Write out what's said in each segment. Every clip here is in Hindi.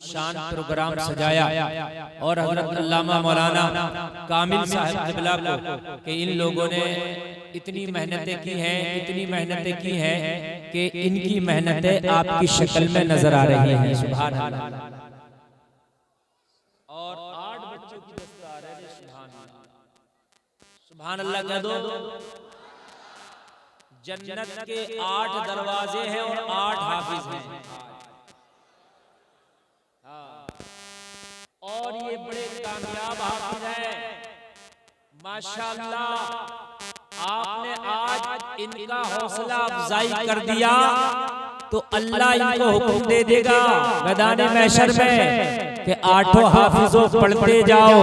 शान प्रोग्राम सजाया और हज़रत अल्लामा मौलाना कामिल साहब क़िबला को कि इन लोगों ने इतनी मेहनतें की हैं, इतनी मेहनतें की हैं कि इनकी मेहनतें आपकी शक्ल में नजर आ रही हैं। सुभान अल्लाह। और 8 बच्चों की दस्तकार है। सुभान अल्लाह कह दो। जन्नत के 8 दरवाजे हैं और 8 हाफिज हैं। और ये बड़े कामयाब हाफिज हैं माशाअल्लाह। आपने आज इनका हौसला अफजाई कर दिया तो अल्लाह इनको हुक्म दे देगा मैदान महशर में कि 8 हाफिजों पढ़ते जाओ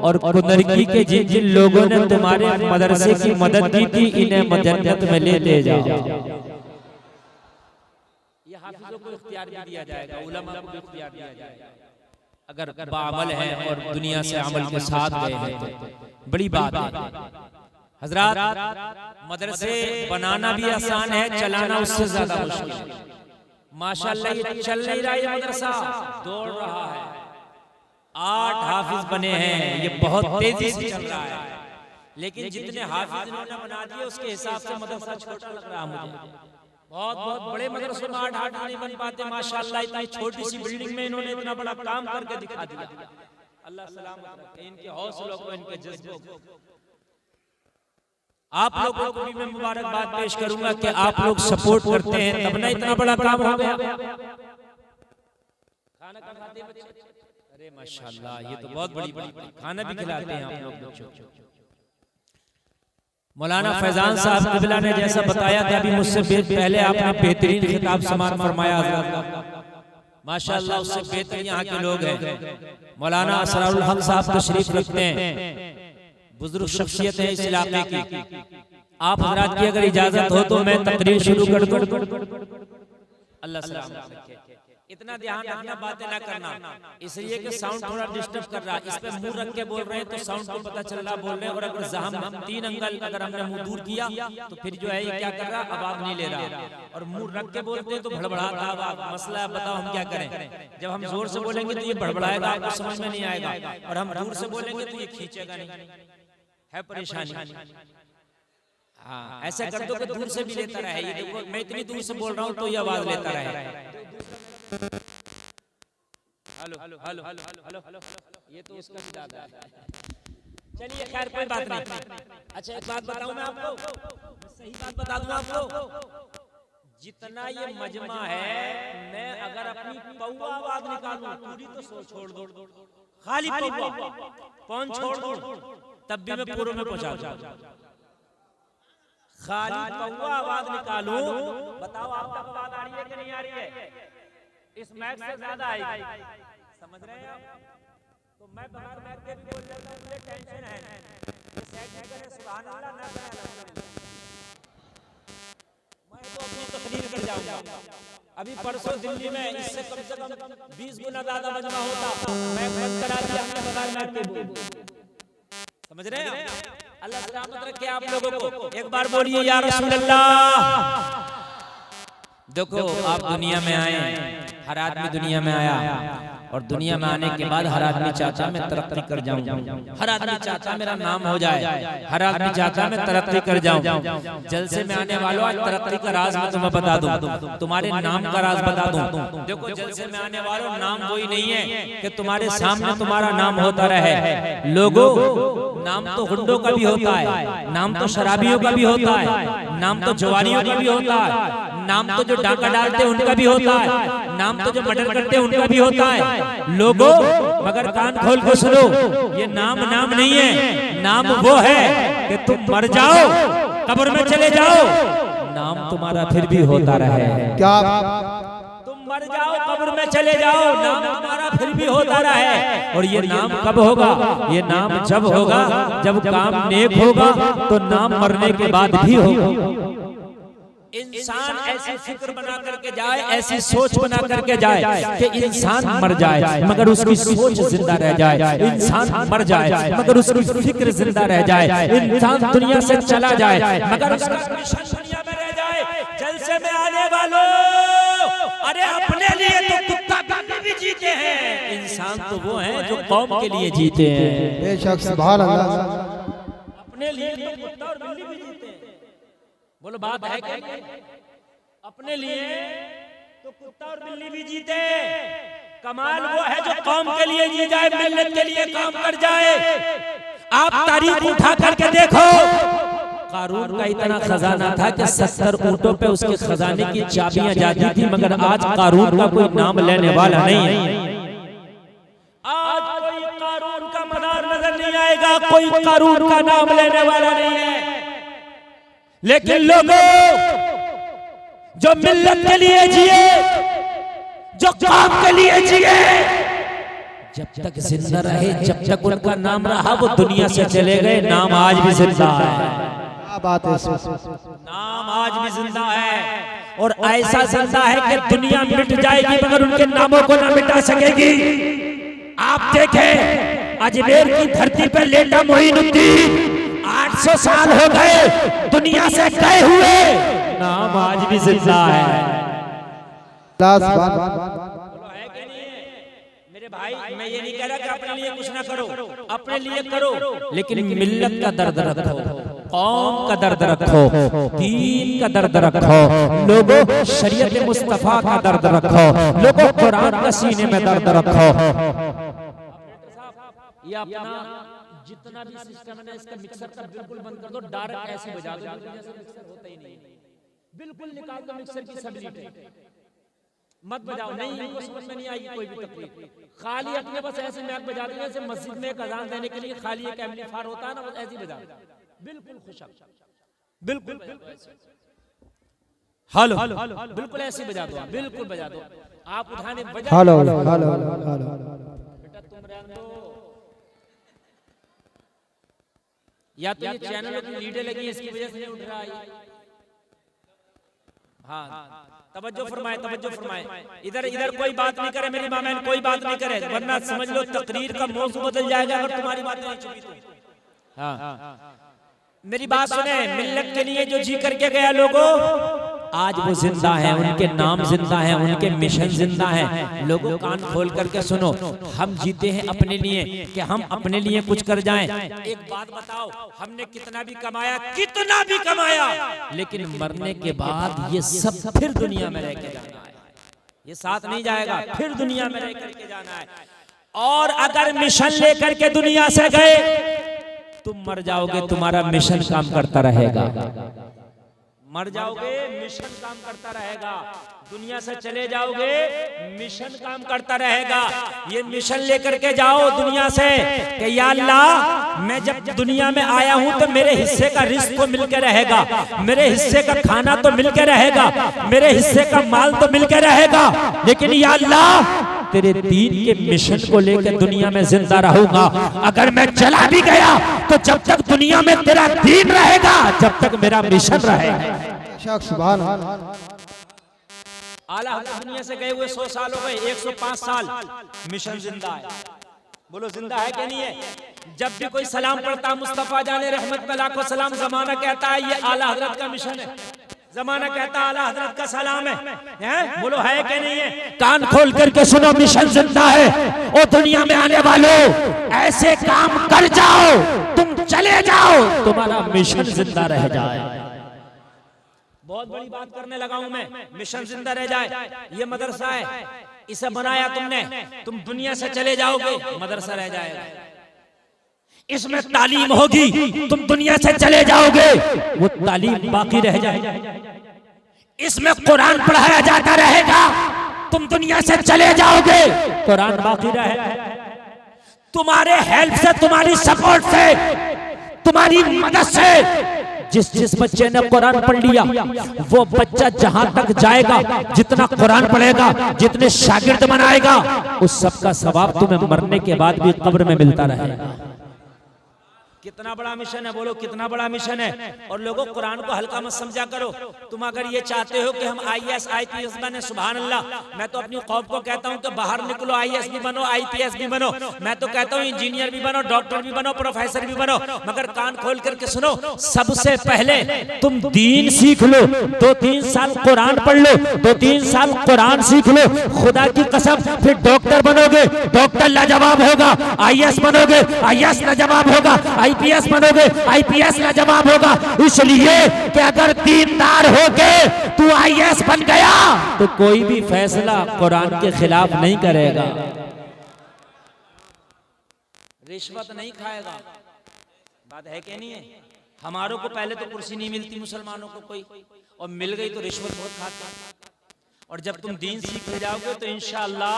और कुनरकी के जिन जिन लोगों ने तुम्हारे मदरसे की मदद की थी इन्हें जन्नत में ले जाओ। ये हाफिजों को इख्तियार भी दिया जाएगा, उलमा को भी इख्तियार दिया जाएगा अगर बाअमल है और दुनिया से अमल के साथ गए हैं तो बड़ी बात है। हजरात, मदरसे बनाना भी आसान है, चलाना उससे ज्यादा मुश्किल है। माशाअल्लाह ये चल नहीं रहा, ये मदरसा दौड़ रहा है। 8 हाफिज बने हैं, ये बहुत तेजी से चल रहा है। लेकिन जितने हाफिज इन्होंने बना दिए उसके हिसाब से मदरसा छोटा लग रहा है मुझे। बहुत बहुत बड़े मदरसे में 8 हाफिज नहीं बन पाते। माशाअल्लाह इतनी छोटी सी बिल्डिंग में इन्होंने इतना बड़ा काम करके दिखा दिया। अल्लाह सलामत रखे इनके हौसलों को, इनके जज्बों को। आप लोगों को भी मैं मुबारकबाद पेश करूंगा कि आप लोग सपोर्ट करते हैं तब ना इतना बड़ा काम हो गया। खाना खाते बच्चे? अरे माशाअल्लाह, ये तो बहुत बड़ी खाना भी खिलाते हैं आप लोग बच्चों। मौलाना फैजान साहब क़िबला ने जैसा बताया था अभी मुझसे पहले आपने बेहतरीन खिताब समाअत फरमाया माशाअल्लाह। उससे बेहतर यहाँ के लोग हैं। मौलाना असरारुल हक साहब तशरीफ रखते हैं, बुजुर्ग शख्सियत है इस इलाके की। आप हजरात की अगर इजाजत हो तो मैं तकरीर शुरू कर दूं। अल्लाह सलामत रखे। इतना ध्यान रखना, बातें ना करना, इसलिए कि साउंड थोड़ा डिस्टर्ब कर रहा है। इस पे मुंह रख के बोल रहे हैं तो साउंड को पता चल रहा बोल रहे हैं। और अगर हम 3 अंगल अगर हमने मुंह दूर किया तो फिर जो है ये क्या कर रहा, आवाज नहीं ले रहा। और मुंह रख के बोलते हैं तो भड़बड़ाता आवाज। मसला है, बताओ हम क्या करें। जब हम जोर से बोलेंगे तो ये भड़बड़ाएगा, आपको समझ में नहीं आएगा। और हम दूर से बोलेंगे तो ये खींचेगा नहीं, है परेशानी। हाँ, ऐसा कर दो कि दूर से भी लेता रहे। ये देखो मैं इतनी दूर से बोल रहा हूँ तो ये आवाज लेता रहे। Hello hello hello hello hello, ये तो उसका भी दादा है। चलिए खैर कोई बात नहीं। अच्छा एक बात बताऊं मैं आपको, सही बात बता दूं आपको। जितना ये मजमा है, मैं अगर अपनी पौवा आवाज निकालूं पूरी तो छोड़ दो, खाली पौवा कौन छोड़ दूं तब भी मैं पूरे में पहुंचा दूं। खाली पौवा आवाज निकालूं, बताओ आप तक आवाज आ रही है कि नहीं आ रही है? इस मैच से ज्यादा आएगी, समझ रहे हैं आप? तो मैं बगैर मैच के भी बोल लेता हूं, मुझे टेंशन है। सेट नहीं करे सुभान अल्लाह, ना करे अल्हम्दुलिल्लाह। मैं तो अपनी तकरीर कर जाऊंगा। अभी परसों दिल्ली में इससे कम से कम 20 गुना ज्यादा मजमा होता, मैं बंद करा दिया हमने बगैर मैच के बोल। समझ रहे हैं? अल्लाह सलामत रखे आप लोगों को। एक बार बोलिए या रसूल अल्लाह। देखो आप दुनिया में आए, हर आदमी दुनिया में आया और दुनिया में आने के बाद हर आदमी चाहता मैं तरक्की कर जाऊं, हर आदमी चाहता मेरा नाम हो जाए, हर आदमी चाहता मैं तरक्की कर जाऊं। जलसे में आने वालों आज तरक्की का राज मैं तुम्हें बता दूं, तुम्हारे नाम का राज बता दूं। देखो जलसे में आने वालों, नाम वही नहीं है कि तुम्हारे सामने तुम्हारा नाम होता रहे। लोगों, नाम तो गुंडों का भी होता है, नाम तो शराबियों का भी होता है, नाम तो जवारियों का भी होता है, नाम तो जो डाका डालते हैं उनका भी होता है, नाम तो जो मर्डर करते हैं उनका भी होता है। लोगों मगर कान खोल के सुनो, ये नाम नाम नहीं है, नाम वो है कि तुम मर जाओ, कब्र में चले जाओ, नाम तुम्हारा फिर भी होता रहे। क्या तुम मर जाओ, कब्र में चले जाओ, नाम तुम्हारा फिर भी होता रहे। और ये नाम कब होगा? ये नाम जब होगा जब काम नेक होगा तो नाम मरने के बाद भी होगा। इंसान ऐसी फिक्र बना करके जाए, ऐसी सोच बना करके जाए कि इंसान मर जाए मगर उसकी सोच जिंदा रह जाए, इंसान मर जाए मगर उसकी फिक्र जिंदा रह जाए, इंसान दुनिया से चला जाए मगर उसका मिशन दुनिया में रह जाए। जलसे में आने वालों, अरे अपने लिए तो कुत्ता भी जीते हैं, इंसान तो वो हैं जो कौम के लिए जीते हैं। बेशक सुभान अल्लाह। अपने लिए तो कुत्ता और बिल्ली भी जीते हैं। बोलो बात है क्या? अपने लिए तो कुत्ता और बिल्ली भी जीते। कमाल वो है जो कौम के लिए जी जाए, मिल्लत के लिए काम कर जाए। आप तारीख उठा करके देखो, कारून का इतना खजाना था कि 70 ऊंटों पे उसके खजाने की चाबियां जाती थी, मगर आज कारून का कोई नाम लेने वाला नहीं है। आज कोई कारून का मदार नजर नहीं आएगा, कोई कारून का नाम लेने वाला नहीं है। लेकिन लोगों जो मिल्लत के लिए जिए, जो काम के लिए जिए, जब तक जिंदा रहे, जब तक उनका नाम रहा, वो दुनिया से चले गए, नाम आज भी जिंदा है। बात है, नाम आज भी जिंदा है, और ऐसा जिंदा है कि दुनिया मिट जाएगी मगर उनके नामों को ना मिटा सकेगी। आप देखें, अजमेर की धरती पर लेटा मोइनुद्दीन 800 साल हो गए दुनिया से गए हुए, नाम आज भी जिंदा है। मेरे भाई, मैं ये नहीं कह रहा कि अपने लिए कुछ ना करो, अपने लिए करो, लेकिन मिल्लत का दर्द रखो, कौम का दर्द रखो, दीन का दर्द रखो, लोगों शरीयत मुस्तफा का दर्द रखो, लोगों कुरान का सीने में दर्द रखो। ये अपना जितना भी सिस्टम है इसका मिक्सर का बिल्कुल बंद कर दो, डायरेक्ट ऐसे बजा दो जैसे मिक्सर होता ही नहीं, बिल्कुल निकाल दो मिक्सर की सब लीड, मत बजाओ। नहीं, इनको समझ में नहीं आएगी कोई भी तकलीफ। खाली अपने बस ऐसे मैक बजा देंगे, जैसे मस्जिद में एक अजान देने के लिए खाली एक एम्पलीफायर होता है ना, बस ऐसे ही बजा, बिल्कुल खुश, बिल्कुल हेलो, बिल्कुल ऐसे बजा दो, बिल्कुल बजा दो। आप उठाने बजा, हेलो हेलो हेलो, बेटा तुम रहने दो, या तो ये चैनलों की लीडें लगी है इसकी वजह से नहीं उठ रहा है। हाँ, तवज्जो फरमाए, तवज्जो फरमाए। इधर इधर कोई बात नहीं करे, मेरी मामा कोई बात नहीं करे, वरना समझ लो तकरीर का मौजू बदल जाएगा अगर तुम्हारी बात नहीं चुकी तो। हाँ, मेरी बात सुने, मिल्लत के लिए जो जी करके गया लोगों, आज वो जिंदा है, उनके नाम जिंदा है, उनके मिशन जिंदा है। लोगों कान खोल करके सुनो, हम जीते हैं अपने लिए कि हम अपने लिए कुछ कर जाएं। एक बात बताओ, हमने कितना भी कमाया, कितना भी कमाया, लेकिन मरने के बाद ये सब फिर दुनिया में रह के जाना है, ये साथ नहीं जाएगा, फिर दुनिया में रह करके जाना है। और अगर मिशन लेकर के दुनिया से गए, तुम मर जाओगे, तुम्हारा मिशन काम करता रहेगा, मर जाओगे मिशन काम करता रहेगा, दुनिया से चले जाओगे मिशन काम करता रहेगा। ये मिशन लेकर के जाओ दुनिया से कि या अल्लाह, मैं जब दुनिया में आया हूं तो मेरे हिस्से का रिस्क तो मिलके रहेगा, मेरे हिस्से का खाना तो मिलके रहेगा, मेरे हिस्से का माल तो मिलके रहेगा, लेकिन या अल्लाह तेरे दीन के मिशन को लेकर दुनिया में जिंदा रहूंगा। अगर मैं चला भी गया तो जब तक दुनिया में तेरा दीन रहेगा, जब तक मेरा मिशन रहेगा। सुभान आला हज़रत दुनिया से गए हुए 100 साल हो गए, 105 साल, मिशन जिंदा है। बोलो जिंदा है कि नहीं है? जब भी कोई सलाम पढ़ता मुस्तफा जाने रहमत पे लाखों सलाम, जमाना कहता है ये आला हज़रत का मिशन है, जमाना कहता आला हज़रत का सलाम है। बोलो है कि नहीं है? कान खोल करके सुनो, मिशन जिंदा है। और दुनिया में आने वालों, ऐसे काम कर जाओ, तुम चले जाओ, तुम्हारा मिशन जिंदा रह जाए। बहुत बड़ी बात करने लगा हूं मैं, मिशन जिंदा रह जाए। ये मदरसा है, इसे बनाया तुमने, तुम दुनिया से चले जाओगे, मदरसा रह जाएगा। इसमें तालीम होगी, तुम दुनिया से चले जाओगे, वो तालीम बाकी रह जाएगी। इसमें कुरान पढ़ाया जाता रहेगा, तुम दुनिया से चले जाओगे, कुरान बाकी रहेगा। तुम्हारे हेल्प से, तुम्हारी सपोर्ट से, तुम्हारी मदद से जिस बच्चे ने कुरान पढ़ लिया, वो बच्चा जहां तक जाएगा, जितना कुरान पढ़ेगा, जितने शागिर्द बनाएगा, उस सब का सवाब तुम्हें मरने के बाद भी कब्र में मिलता रहेगा। कितना बड़ा मिशन है, बोलो कितना बड़ा मिशन है। और लोगों कुरान को हल्का मत समझा करो। तुम अगर ये चाहते हो कि हम IAS IPS बने, सुभान अल्लाह, मैं तो अपनी कौम को कहता हूं कि बाहर निकलो, IAS भी बनो, IPS भी बनो, मैं तो कहता हूं इंजीनियर भी बनो, डॉक्टर भी बनो, प्रोफेसर भी बनो, मगर कान खोल करके सुनो, सबसे पहले तुम दीन सीख लो, 2-3 साल कुरान पढ़ लो, 2-3 साल कुरान सीख लो, खुदा की कसम, फिर डॉक्टर बनोगे, डॉक्टर लाजवाब होगा, IAS बनोगे, IAS लाजवाब होगा, IPS बनोगे, IPS लाजवाब होगा। इसलिए कि अगर दीनदार होके तू IAS बन गया तो कोई भी फैसला कुरान के खिलाफ नहीं करेगा, रिश्वत नहीं खाएगा। बात है कि नहीं है? हमारों को पहले तो कुर्सी नहीं मिलती मुसलमानों को कोई, और मिल गई तो रिश्वत बहुत खाते। और जब तुम दीन सीख जाओगे तो इंशाअल्लाह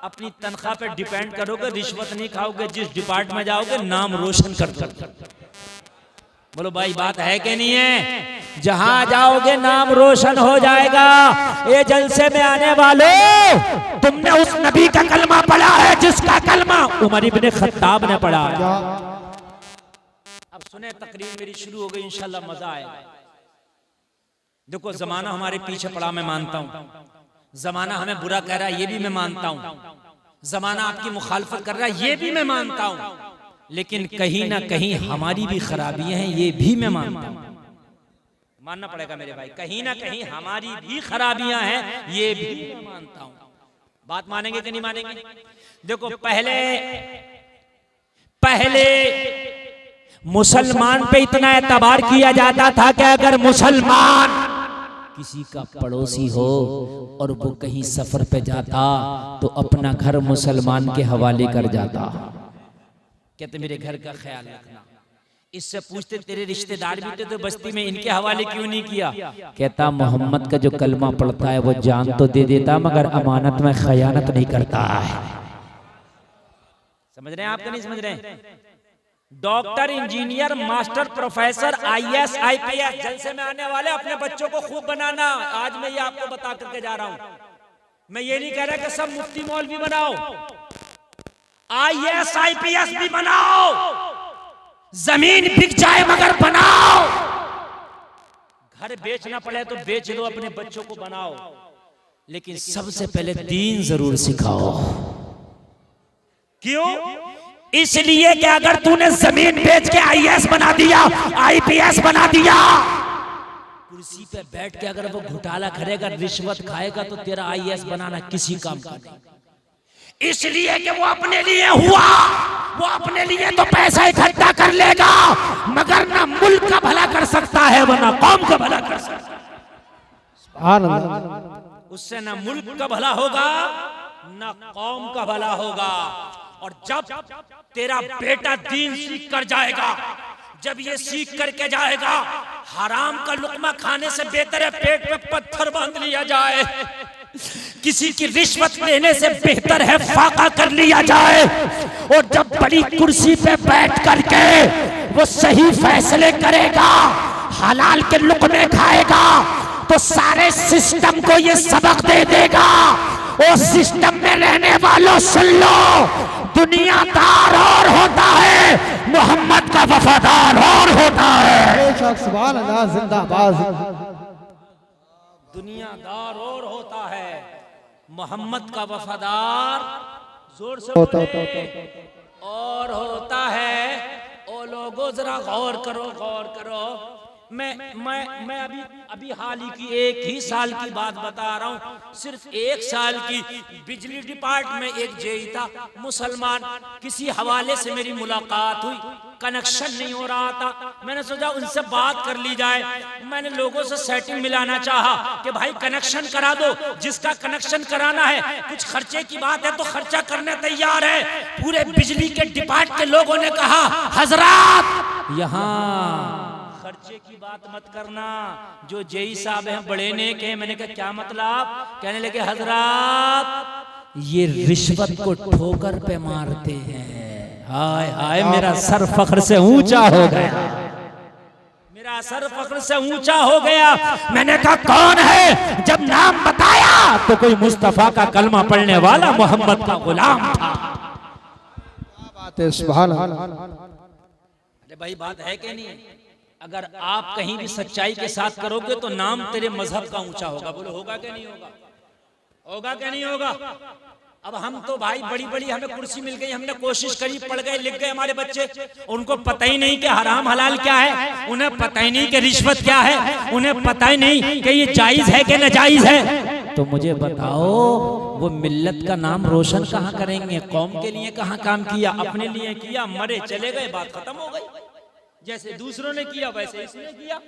अपनी तनख्वाह पे डिपेंड करोगे, रिश्वत नहीं खाओगे, जिस डिपार्ट में जाओगे नाम रोशन कर दो। बोलो भाई बात है कि नहीं है? जहां जाओगे नाम रोशन हो जाएगा। ये जलसे में आने वालों, तुमने उस नबी का कलमा पढ़ा है जिसका कलमा उमर इब्ने खत्ताब ने पढ़ा है। अब सुने, तकरीर मेरी शुरू हो गई, इंशाल्लाह मजा आएगा। देखो जमाना हमारे पीछे पड़ा, मैं मानता हूं, जमाना हमें बुरा कह रहा है, ये भी मैं मानता हूं, जमाना आपकी मुखालफत कर रहा है, ये भी मैं मानता हूं, लेकिन कहीं ना कहीं हमारी भी खराबियां हैं, ये भी मैं मानता हूं। मानना पड़ेगा मेरे भाई, कहीं ना कहीं हमारी भी खराबियां हैं, ये भी मैं मानता हूं। बात मानेंगे कि नहीं मानेंगे? देखो पहले मुसलमान पे इतना एतबार किया जाता था कि अगर मुसलमान किसी का पड़ोसी हो और वो कहीं सफर पे जाता तो अपना घर मुसलमान के हवाले कर जाता, कहते मेरे घर का ख्याल रखना। इससे पूछते तेरे रिश्तेदार भी थे तो बस्ती में, इनके हवाले क्यों नहीं किया? कहता मोहम्मद का जो कलमा पढ़ता है वो जान तो दे देता मगर अमानत में खयानत नहीं करता है। समझ रहे हैं? आपको नहीं समझ रहे हैं? Doctor, engineer, master, professor, IAS IPS जलसे में आने वाले अपने बच्चों को खूब बनाना। आज मैं ये आपको बता करके जा रहा हूं। मैं ये नहीं कह रहा कि सब मुफ्ती मौलवी बनाओ, IAS IPS भी बनाओ, जमीन बिक जाए मगर बनाओ, घर बेचना पड़े तो बेच लो, अपने बच्चों को बनाओ, लेकिन सबसे पहले दीन जरूर सिखाओ। क्यों? इसलिए कि अगर तूने जमीन बेच के IAS बना दिया, IPS बना दिया, कुर्सी पे बैठ के अगर वो घोटाला करेगा, रिश्वत खाएगा, तो तेरा IAS बनाना किसी काम का नहीं। इसलिए कि वो अपने लिए हुआ, वो अपने लिए तो पैसा इकट्ठा कर लेगा मगर ना मुल्क का भला कर सकता है वरना कौम का भला कर सकता है। उससे ना मुल्क का भला होगा ना कौम का भला होगा। और जब तेरा बेटा दीन सीख कर जाएगा, जब ये सीख करके जाएगा, हराम का लुकमा खाने से बेहतर है पेट पे पत्थर बांध लिया जाए, किसी की रिश्वत लेने से बेहतर है फाका कर लिया जाए। और जब बड़ी कुर्सी पे बैठ करके वो सही फैसले करेगा, हलाल के लुकमे खाएगा, तो सारे सिस्टम को ये सबक दे देगा। और सिस्टम में रहने वालों सुन लो, दुनियादार और होता है, मोहम्मद का वफादार और होता है। सुभान अल्लाह, जिंदाबाद। दुनियादार और होता है, मोहम्मद का वफादार जोर से और होता है। ओ लोगों जरा गौर करो, गौर करो। मैं अभी हाल ही की 1 ही साल की बात बता रहा हूँ, सिर्फ 1 साल की। बिजली डिपार्टमेंट में एक जेई था मुसलमान, किसी हवाले से मेरी मुलाकात हुई, कनेक्शन नहीं हो रहा था, मैंने सोचा उनसे बात कर ली जाए। मैंने लोगों से सेटिंग मिलाना चाहा कि भाई कनेक्शन करा दो, जिसका कनेक्शन कराना है, कुछ खर्चे की बात है तो खर्चा करने तैयार है। पूरे बिजली के डिपार्टमेंट के लोगों ने कहा हजरात यहाँ खर्चे की बात मत करना, जो जेई साहब हैं बड़े नेक हैं। मैंने कहा क्या मतलब? कहने लगे हजरात ये रिश्वत को ठोकर पे मारते हैं। हाय हाय, मेरा सर फख्र से ऊंचा हो गया, मेरा सर फख्र से ऊंचा हो गया। मैंने कहा कौन है? जब नाम बताया तो कोई मुस्तफा का कलमा पढ़ने वाला मोहम्मद का गुलाम था। सुभान अल्लाह। अरे भाई बात है कि नहीं है? अगर आप कहीं भी सच्चाई के साथ करोगे तो नाम तेरे मजहब का ऊंचा होगा। बोलो होगा कि नहीं होगा? होगा कि नहीं होगा? अब हम तो भाई बड़ी बड़ी हमें कुर्सी मिल गई, हमने कोशिश करी, पढ़ गए, लिख गए हमारे बच्चे, उनको पता ही नहीं कि हराम हलाल क्या है, उन्हें पता ही नहीं कि रिश्वत क्या है, उन्हें पता ही नहीं कि ये जायज है कि नाजायज है। तो मुझे बताओ वो मिल्लत का नाम रोशन कहाँ करेंगे? कौम के लिए कहाँ काम किया? अपने लिए किया, मरे चले गए, बात खत्म हो गई। जैसे दूसरों ने किया वैसे इसने किया।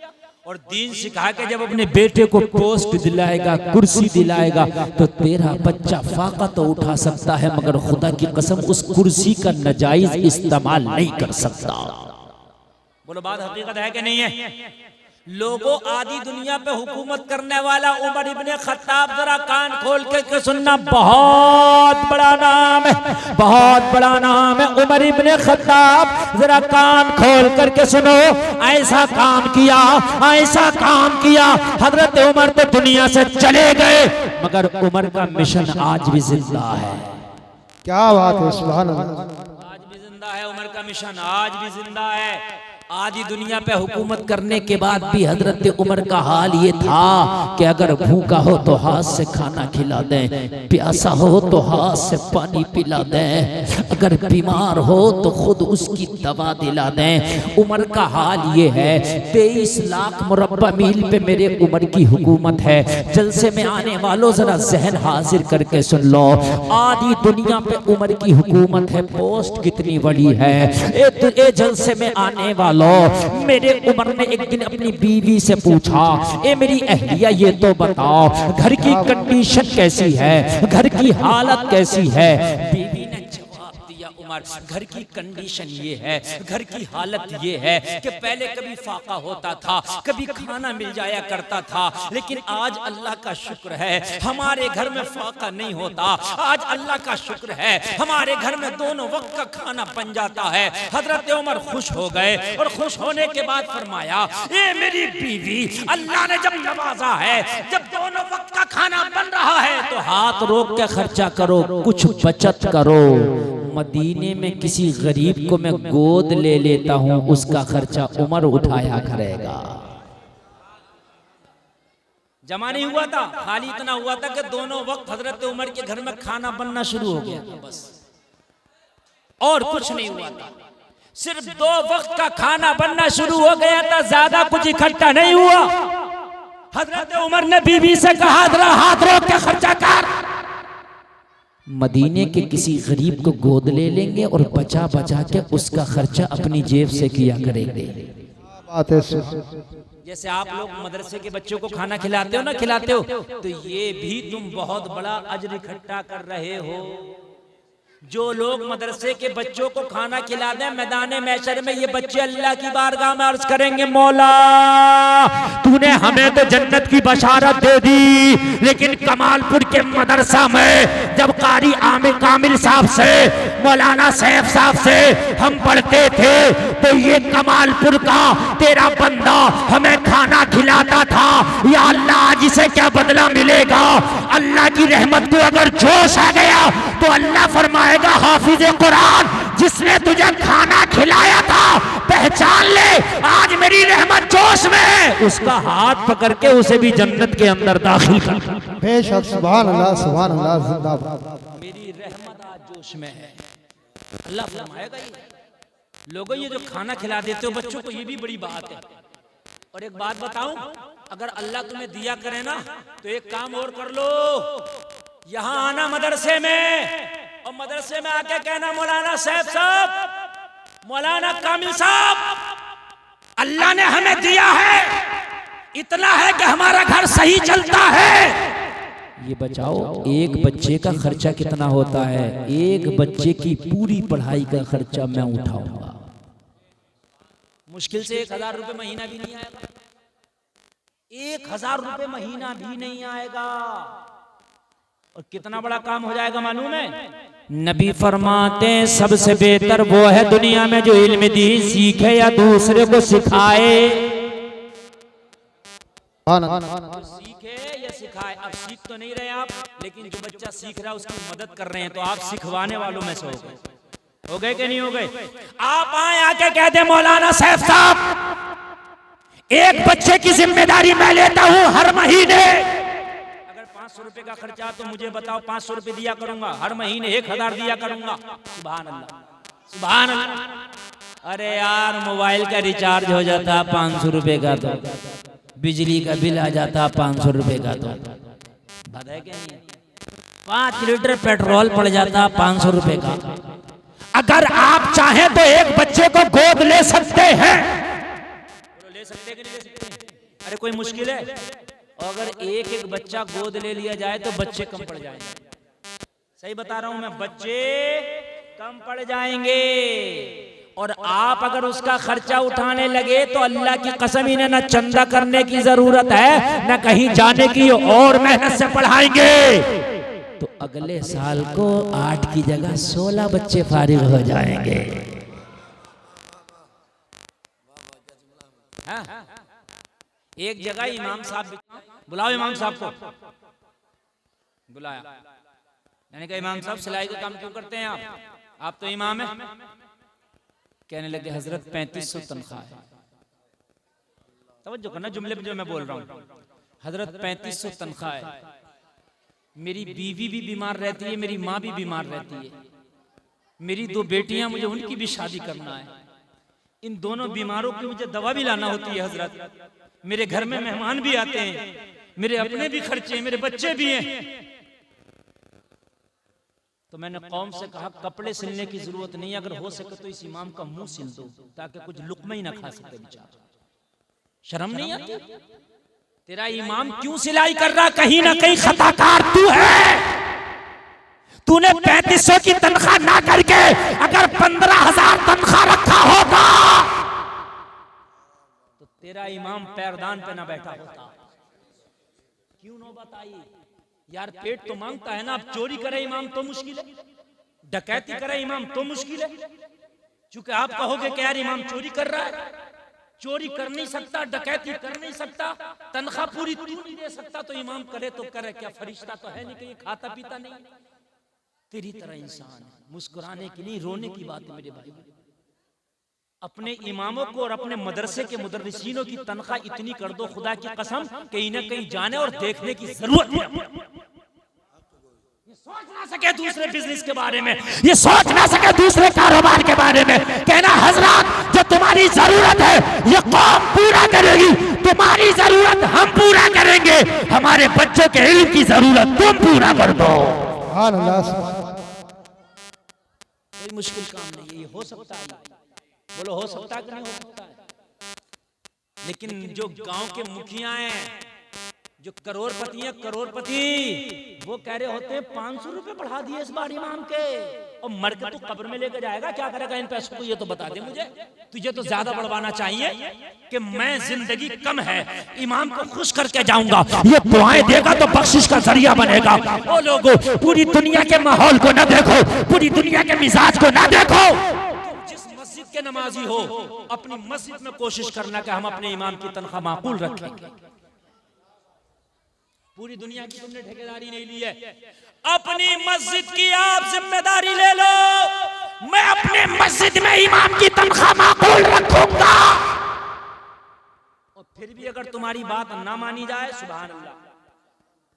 और दीन सिखा के जब अपने बेटे को पोस्ट दिलाएगा, कुर्सी दिलाएगा, तो तेरा बच्चा फाका तो उठा सकता है मगर खुदा की कसम उस कुर्सी का नाजायज इस्तेमाल नहीं कर सकता। बोलो बात हकीकत है कि नहीं है? लोगों आदि दुनिया पे हुकूमत करने वाला उमर इब्ने खत्ताब, जरा कान खोल के सुनना, बहुत बड़ा नाम है, बहुत बड़ा नाम है उमर इब्ने खत्ताब। जरा कान खोल करके सुनो, ऐसा काम किया, ऐसा काम किया। हजरत उमर तो दुनिया से चले गए मगर उमर का मिशन आज भी जिंदा है। क्या बात है, सुभान अल्लाह। आज भी जिंदा है उमर का मिशन, आज भी जिंदा है। आधी दुनिया पे हुकूमत करने के बाद भी हजरत उमर का हाल ये था कि अगर भूखा हो तो हाथ से खाना खिला दें, प्यासा हो तो हाथ से पानी पिला दें, अगर बीमार हो तो खुद उसकी दवा दिला दें। उमर का हाल ये है। 23 लाख मुरब्बा मील पे मेरे उमर की हुकूमत है। जलसे में आने वालों जरा जहन हाजिर करके सुन लो, आधी दुनिया पे उमर की हुकूमत है। पोस्ट कितनी बड़ी है। ए जलसे में आने वालों, मेरे उमर ने एक दिन अपनी बीवी से पूछा, ए मेरी अहलिया ये तो बताओ घर की कंडीशन कैसी है, घर की हालत कैसी है? बीवी ने जवाब दिया, उमर घर की कंडीशन ये है, घर की हालत ये है कि पहले कभी फाका होता था, कभी खाना मिल जाया करता था, लेकिन आज अल्लाह का शुक्र है हमारे घर में फाका नहीं होता। आज अल्लाह का शुक्र है हमारे घर में दोनों वक्त का खाना बन जाता है। हजरत उमर खुश हो गए और खुश होने के बाद फरमाया, ए मेरी बीवी, अल्लाह ने जब नवाजा है, जब दोनों वक्त का खाना बन रहा है तो हाथ रोक के खर्चा करो, कुछ बचत करो। मदीने में किसी गरीब को मैं गोद ले लेता हूं, उसका खर्चा उमर उठाया करेगा। जमा नहीं हुआ था, खाली इतना हुआ था कि दोनों वक्त हजरत उमर के घर में खाना बनना शुरू हो गया था, बस और कुछ नहीं हुआ था। सिर्फ 2 वक्त का खाना बनना शुरू हो गया था, ज्यादा कुछ इकट्ठा नहीं हुआ। हजरत उमर ने बीवी से कहा, जरा हाथ रोक के खर्चा कर। मदीने के किसी गरीब को गोद ले लेंगे और बचा बचा के उसका खर्चा अपनी जेब से किया करेंगे। बात है। जैसे आप लोग मदरसे के बच्चों को खाना खिलाते हो ना, खिलाते हो, तो ये भी तुम बहुत बड़ा अजर इकट्ठा कर रहे हो। जो लोग मदरसे के बच्चों को खाना खिला दें, मैदान महशर में ये बच्चे अल्लाह की बारगाह में अर्ज करेंगे, मौला तूने हमें तो जन्नत की बशारत दे दी, लेकिन कमालपुर के मदरसा में जब कारी आमिर कामिल साहब से, मौलाना सैफ साहब से हम पढ़ते थे तो ये कमालपुर का तेरा बंदा हमें खाना खिलाता था। या अल्लाह आज इसे क्या बदला मिलेगा? अल्लाह की रहमत को अगर जोश आ गया तो अल्लाह फरमाएगा, हाफिज कुरान जिसने तुझे खाना खिलाया था पहचान ले, आज मेरी रहमत जोश में है, उसका हाथ पकड़ के उसे भी जन्नत के अंदर दाखिल कर। बेशक, सुभान अल्लाह, सुभान अल्लाह, जिंदाबाद। मेरी रहमत आज जोश में है, अल्लाह फरमाएगा। ये लोगों ये जो खाना खिला देते हो बच्चों को, ये भी बड़ी बात है। और एक बात बताऊं, अगर अल्लाह तुम्हें दिया करे ना तो एक काम और कर लो, यहां आना मदरसे में और मदरसे में आके कहना, मौलाना सैफ साहब, मौलाना कामिल साहब, अल्लाह ने हमें दिया है, इतना है कि हमारा घर सही चलता है। ये बचाओ, एक बच्चे का खर्चा कितना होता है? एक बच्चे की पूरी पढ़ाई का खर्चा मैं उठाऊंगा, मुश्किल से 1000 रुपए महीना भी नहीं आएगा, 1000 रुपए महीना भी नहीं आएगा। और कितना बड़ा काम हो जाएगा मालूम है? नबी फरमाते सबसे बेहतर वो है दुनिया में जो इल्म दीन सीखे या दूसरे को सिखाए। सीखे या सिखाए, अब सीख तो नहीं रहे आप, लेकिन जो बच्चा सीख रहा है उसकी मदद कर रहे हैं, तो आप सिखवाने वालों में से हो गए। हो गए कि नहीं हो गए? आप आए आके कहते मौलाना सैफ साहब, एक बच्चे की जिम्मेदारी मैं लेता हूं हर महीने। अगर 500 रुपए का खर्चा तो मुझे बताओ, 500 रुपए दिया करूंगा हर महीने, 1000 दिया करूंगा। सुभान अल्लाह, सुभान अल्लाह। अरे यार मोबाइल का रिचार्ज हो जाता 500 रुपए का, तो बिजली का बिल आ जाता 500 रुपए का, तो बात है क्या नहीं? 5 लीटर पेट्रोल पड़ जाता 500 रुपए का। अगर आप चाहें तो एक बच्चे को गोद ले सकते हैं, ले सकते कि नहीं ले सकते? अरे कोई मुश्किल है? अगर एक एक बच्चा गोद ले लिया जाए तो बच्चे कम पड़ जाएंगे। सही बता रहा हूं मैं, बच्चे कम पड़ जाएंगे। और आप अगर उसका खर्चा उठाने लगे तो अल्लाह की कसम, इन्हें ना चंदा करने की जरूरत है ना कहीं जाने की, और मेहनत से पढ़ाएंगे तो अगले साल को 8 की जगह 16 बच्चे फारिग हो जाएंगे। हाँ? एक जगह इमाम साहब, बुलाओ इमाम साहब को, बुलाया। मैंने कहा इमाम साहब सिलाई का काम क्यों करते हैं आप तो इमाम हैं। कहने लगे हजरत 3500 तनख्वाह है। तवज्जो करना जुमले पे जो मैं बोल रहा हूँ। हजरत 3500 तनख्वाह है, मेरी बीवी भी बीमार रहती है, मेरी माँ भी बीमार रहती है, मेरी 2 बेटियां, मुझे उनकी भी शादी करना है, इन दोनों बीमारों की मुझे दवा भी लाना होती है हजरत, मेरे घर में मेहमान भी आते हैं, मेरे अपने भी खर्चे हैं, मेरे बच्चे भी हैं। तो मैंने कौम से कहा कपड़े सिलने की जरूरत नहीं, अगर हो सके तो इस इमाम का मुंह सिल दो ताकि कुछ लुकमा ही ना खा सके बेचारा। शर्म नहीं आती? तेरा इमाम क्यों सिलाई कर रहा? कहीं ना कहीं खताकार तू है। तूने 3500 की तनख्वाह ना करके अगर 15,000 तनख्वाह रखा होगा तो तेरा इमाम पैरदान पे ना बैठा होता। क्यों नौबत आई? यार पेट तो मांगता है ना। अब चोरी करे इमाम तो मुश्किल है, डकैती करे इमाम तो मुश्किल है। चूंकि आप कहोगे कि यार इमाम चोरी कर रहा है, चोरी कर नहीं सकता, डकैती कर नहीं सकता, तनख्वाह पूरी तू नहीं दे सकता, तो इमाम करे तो करे क्या? फरिश्ता तो है नहीं कि ये खाता पीता नहीं। तेरी तरह इंसान है, मुस्कुराने की नहीं रोने की बात है मेरे भाई। अपने इमामों को और अपने मदरसे के मुदर्रिसीनों की तनख्वाह इतनी कर दो खुदा की कसम कि इन्हें कहीं जाने और देखने की जरूरत नहीं। ये सोच ना सके दूसरे बिजनेस के बारे में, ये सोच ना सके दूसरे कारोबार के बारे में। कहना हजरत जो तुम्हारी जरूरत है ये कौम पूरा करेगी, तुम्हारी जरूरत हम पूरा करेंगे, हमारे बच्चों के इल्म की जरूरत तुम पूरा कर दो। कोई मुश्किल काम नहीं है, ये हो सकता है। बोलो हो सकता है कि नहीं हो सकता है? लेकिन जो गांव के मुखिया हैं, जो करोड़पति हैं, करोड़पति, वो कह रहे होते हैं 500 रुपए बढ़ा दिए इस बार इमाम के, और मर के तू कब्र में लेकर जाएगा, क्या करेगा इन पैसों को? ये तो बता दे मुझे। तुझे तो ज्यादा बढ़वाना चाहिए कि मैं जिंदगी कम है, इमाम को खुश करके जाऊंगा, ये दुआएं देगा तो बख्शिश का जरिया बनेगा। ओ लोगों, पूरी दुनिया के माहौल को ना देखो, पूरी दुनिया के मिजाज को ना देखो। के नमाजी हो, अपनी मस्जिद में कोशिश करना कि हम अपने इमाम की तनख्वाह माकूल रखेंगे। पूरी दुनिया की तुमने ठेकेदारी नहीं ली है, अपनी मस्जिद की आप जिम्मेदारी ले लो। मैं अपने मस्जिद में इमाम की तनख्वाह माकूल रखूंगा। और फिर भी अगर तुम्हारी बात ना मानी जाए, सुभान अल्लाह,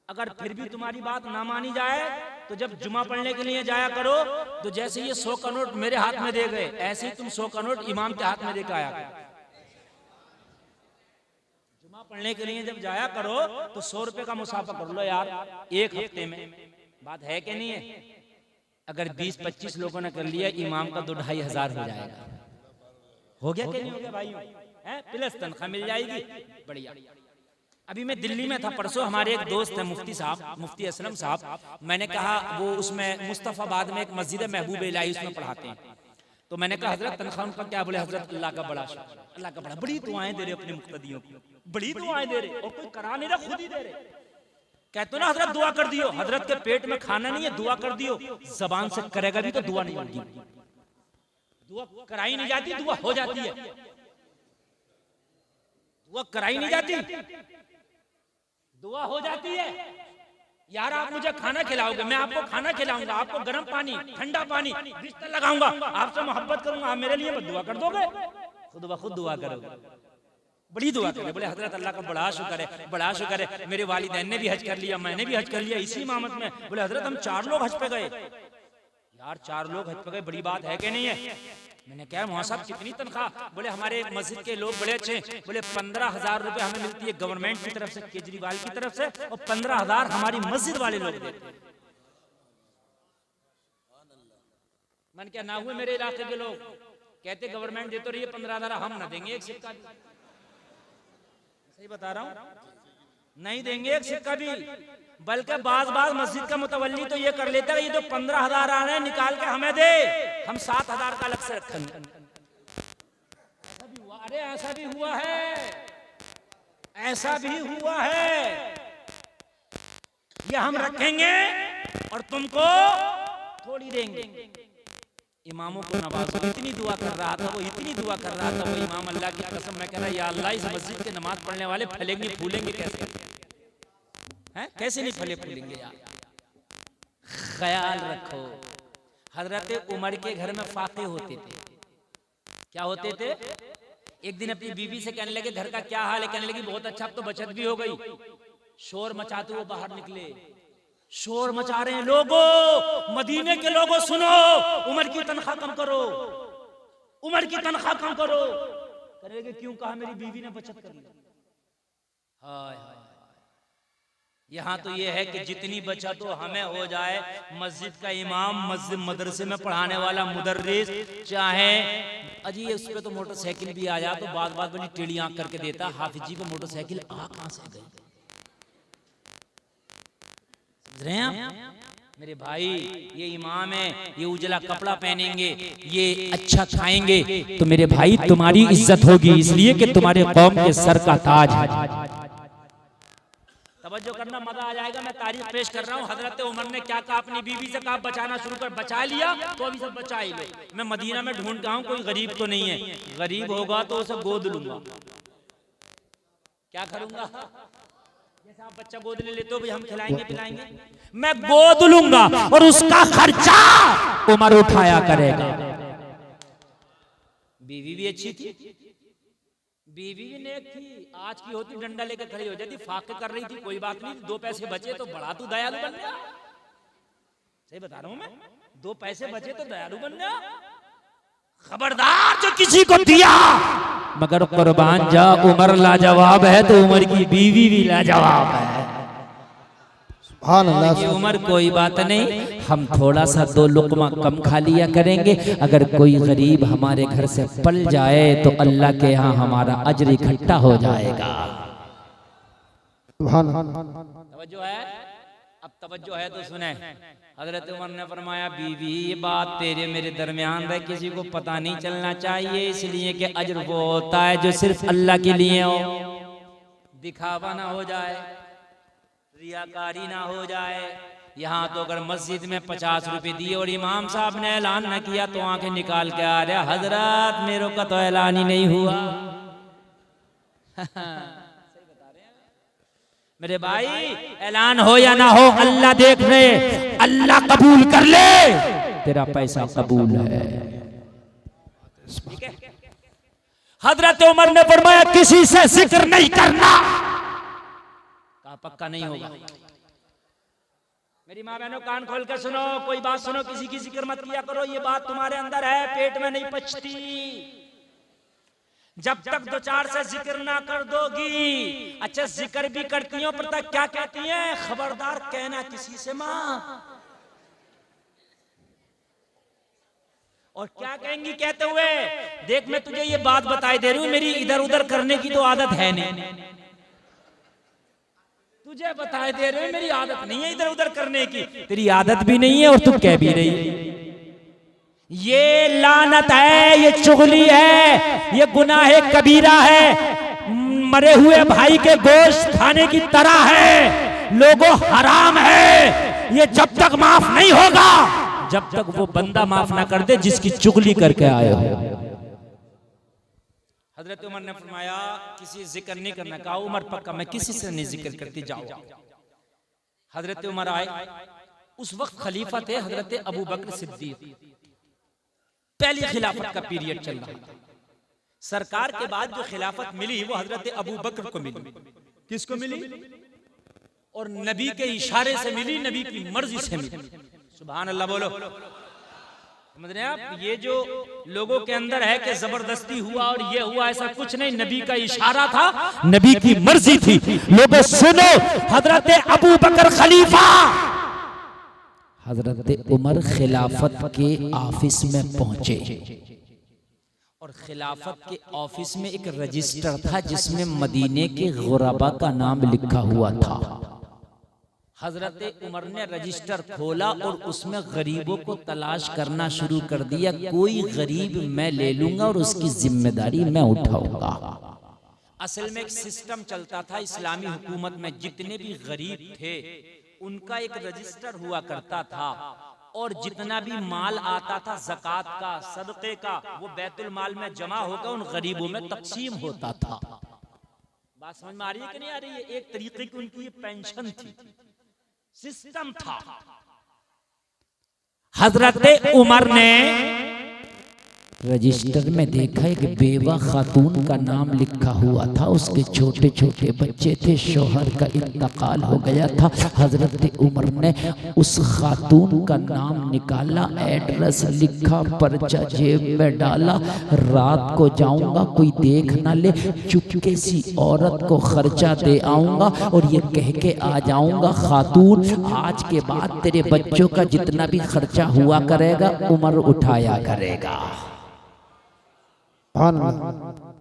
अगर फिर भी तुम्हारी बात ना मानी जाए तो जब जुमा पढ़ने के लिए जाया करो तो जैसे ये 100 का नोट मेरे हाथ में दे गए, ऐसे ही तुम 100 का नोट इमाम के हाथ में देकर आया करो। जुमा पढ़ने के लिए जब जाया करो तो 100 रुपए का मुसाफा कर लो यार, एक हफ्ते में। बात है कि नहीं है? अगर 20-25 लोगों ने कर लिया, इमाम का 2-2,500 हो जाएगा। हो गया कि नहीं हो गया भाइयों? प्लस तनख्वाह मिल जाएगी, बढ़िया। अभी मैं दिल्ली में था परसों, हमारे एक दोस्त है मुफ्ती साहब, मुफ्ती असलम साहब, मैंने कहा वो उसमें मुस्तफाबाद में एक मस्जिद है महबूब इलाही, उसमें पढ़ाते हैं। तो मैंने कहा हजरत तनख्वाह उनका क्या? बोले हजरत अल्लाह का बड़ा शुक्र, अल्लाह का बड़ा, बड़ी दुआएं दे रहे अपने मुक्तदियों को, बड़ी दुआएं दे रहे, और कोई करा नहीं रहा, खुद ही दे रहे। कहते ना हजरत दुआ कर दियो, हजरत के पेट में खाना नहीं है, दुआ कर दियो। जबान से करेगा भी तो दुआ नहीं होगी, दुआ कराई नहीं जाती, दुआ हो जाती है। दुआ कराई नहीं जाती, दुआ हो जाती है। यार आप मुझे खाना खिलाओगे, मैं आपको खाना खिलाऊंगा, आपको गर्म पानी, ठंडा पानी, बिस्तर लगाऊंगा, आपसे मोहब्बत करूंगा, आप मेरे लिए दुआ कर दोगे? खुद ब खुद दुआ करोगे, बड़ी दुआ करे। बोले हजरत अल्लाह का बड़ा शुक्र है, बड़ा शुक्र है, मेरे वालिदैन ने भी हज कर लिया, मैंने भी हज कर लिया इसी इमामत में। बोले हजरत हम 4 लोग हज पे गए। यार 4 लोग हज पे गए, बड़ी बात है कि नहीं है? मैंने कहा मौलाना साहब कितनी तनख्वाह? बोले हमारे मस्जिद के लोग बड़े अच्छे, बोले 15,000 रुपए हमें मिलती है गवर्नमेंट की तरफ से, केजरीवाल की तरफ से, और 15,000 हमारी मस्जिद वाले लोग देते हैं। मन क्या ना हुए मेरे इलाके के लोग कहते गवर्नमेंट दे तो रही है 15,000, हम ना देंगे एक सिक्का भी। सही बता रहा हूँ, नहीं देंगे एक सिक्का भी। बल्कि बाज मस्जिद का मुतवल्ली तो ये कर लेता है, ये तो 15,000 आ रहे हैं निकाल के हमें दे, हम 7,000 का अलग से रखेंगे। अरे ऐसा भी हुआ है, ऐसा भी हुआ है, ये हम रखेंगे और तुमको थोड़ी देंगे। इमामों को नवाजो, इतनी दुआ कर रहा था वो, इतनी दुआ कर रहा था वो इमाम, अल्लाह की कसम मैं कह रहा या अल्लाह इस मस्जिद के नमाज पढ़ने वाले फलेंगे फूलेंगे कैसे हैं? कैसे नहीं फले फूलेंगे यार। ख्याल रखो, हजरत उमर के घर में फाके होते थे। क्या होते थे? एक दिन अपनी बीवी से कहने लगे घर का क्या हाल है? कहने लगी बहुत अच्छा, अब तो बचत भी हो गई। शोर मचाते हुए बाहर निकले, शोर मचा रहे हैं लोगों, मदीने के लोगों सुनो, उमर की तनख्वाह कम करो, उमर की तनख्वाह कम करो। कहने लगे क्यों? कहा मेरी बीवी ने बचत कर ली। हाय हाय, यहाँ तो ये है कि जितनी बचत हो हमें हो जाए। मस्जिद का इमाम, मस्जिद मदरसे में पढ़ाने वाला मुदर्रिस, चाहे अजी उस पे तो मोटरसाइकिल भी आ जाए तो बात बात बड़ी टेढ़ी आंख करके देता। हाफिज जी को मोटरसाइकिल आ कहां से गई? समझ रहे हैं मेरे भाई? ये इमाम है, ये उजला कपड़ा पहनेंगे, ये अच्छा खाएंगे तो मेरे भाई तुम्हारी इज्जत होगी, इसलिए कि तुम्हारे कौम के सर का ताज है। तवज्जो करना, मजा आ जाएगा। मैं तारीफ पेश कर रहा हूँ। हजरत उमर ने क्या कहा? अपनी बीवी से कहा बचाना शुरू कर। बचा लिया तो अभी सब बचा ही लो। मैं मदीना में ढूंढ रहा हूँ कोई गरीब तो नहीं है, गरीब होगा तो उसे गोद लूंगा। क्या करूंगा? जैसे आप बच्चा गोद ले लेते हो, भाई हम खिलाएंगे पिलाएंगे, मैं गोद लूंगा और उसका खर्चा उमर उठाया करेगा। बीवी भी अच्छी थी, बीवी भी नेक थी। आज की होती डंडा लेकर खड़ी हो जाती, फाके कर रही थी, कोई बात नहीं, 2 पैसे बचे तो बड़ा तू दयालु बन गया। सही बता रहा हूं मैं, 2 पैसे बचे तो दयालु बन गया। खबरदार जो किसी को दिया मगर कुर्बान जा, उमर लाजवाब है तो उमर की बीवी भी लाजवाब है। ये उमर कोई बात नहीं, हम थोड़ा सा 2 लुकमा कम खा लिया करेंगे। अगर कोई गरीब हमारे घर से पल जाए तो अल्लाह के यहाँ हमारा अजर इकट्ठा हो जाएगा। तवज्जो है? अब तवज्जो है तो सुने। हजरत उमर ने फरमाया बीवी ये बात तेरे मेरे दरमियान है, किसी को पता नहीं चलना चाहिए, इसलिए कि अजर वो होता है जो सिर्फ अल्लाह के लिए हो, दिखावा ना हो जाए, रियाकारी ना हो जाए। यहाँ तो अगर मस्जिद में 50 रुपए दिए और इमाम साहब ने ऐलान न किया तो आंखें निकाल के आ रहा हजरत मेरे का तो ऐलान ही नहीं हुआ। मेरे भाई ऐलान हो या ना हो अल्लाह देख ले, अल्लाह कबूल कर ले, तेरा पैसा कबूल है। हजरत उमर ने फरमाया किसी से जिक्र नहीं करना, पक्का नहीं होगा। मेरी माँ बहनों कान खोल कर सुनो, कोई बात सुनो, किसी की जिक्र मत किया करो, ये बात तुम्हारे अंदर है, पेट में नहीं पचती। जब तक 2-4 से जिक्र ना कर दोगी। अच्छा जिक्र भी करती हो पर क्या कहती हैं? खबरदार कहना किसी से माँ। और क्या कहेंगी कहते हुए? देख मैं तुझे ये बात बताई दे रही हूँ, मेरी इधर उधर करने की तो आदत है नहीं, तुझे बताए दे रहे हो मेरी आदत नहीं है इधर उधर करने की, तेरी आदत भी नहीं है और तू कह भी नहीं। ये लानत है, ये चुगली है, ये गुनाह कबीरा है, मरे हुए भाई के गोश्त खाने की तरह है, लोगों हराम है। ये जब तक माफ नहीं होगा जब तक वो बंदा माफ ना कर दे जिसकी चुगली करके आए हो। हजरत उमर ने फरमाया किसी जिक्र नहीं करना। कहा उमर पक्का मैं किसी से नहीं जिक्र करती, जाओ। हजरत उमर आए, उस वक्त खलीफा थे हजरत अबू बकर सिद्दीक। पहली खिलाफत का पीरियड चल रहा था। सरकार के बाद जो खिलाफत मिली वो हजरत अबू बकर को मिली। किसको मिली? और नबी के इशारे से मिली, नबी की मर्जी से मिली। सुभान अल्लाह बोलो। समझ रहे हैं आप? ये जो लोगों के अंदर है कि जबरदस्ती हुआ और ये हुआ, ऐसा कुछ नहीं। नबी का इशारा था, नबी की मर्जी थी। लोगों सुनो, हजरत अबू बकर खलीफा, हजरत उमर खिलाफत के ऑफिस में पहुंचे और खिलाफत के ऑफिस में एक रजिस्टर था जिसमें मदीने के गुरबा का नाम लिखा हुआ था। हजरत उमर ने रजिस्टर खोला और उसमें गरीबों को तलाश करना शुरू कर दिया। कोई गरीब मैं ले लूंगा और उसकी जिम्मेदारी मैं उठाऊंगा। असल में एक सिस्टम चलता था इस्लामी हुकूमत में, जितने भी गरीब थे उनका एक रजिस्टर हुआ करता था और जितना भी माल आता था ज़कात का, सदक़े का, वो बैतुल माल में जमा होकर उन गरीबों में तकसीम होता था। बात समझ में आ रही है कि नहीं आ रही है? एक तरीके की उनकी पेंशन थी, सिस्टम था। हजरत उमर ने रजिस्टर में देखा एक बेवा खातून का नाम लिखा हुआ था। उसके छोटे छोटे बच्चे थे, शौहर का इंतकाल हो गया था। हजरत उमर ने उस खातून का नाम निकाला, एड्रेस लिखा, पर्चा जेब में डाला। रात को जाऊंगा, कोई देख ना ले, चुपके सी औरत को खर्चा दे आऊंगा और ये कह के आ जाऊंगा, खातून आज के बाद तेरे बच्चों का जितना भी खर्चा हुआ करेगा उमर उठाया करेगा।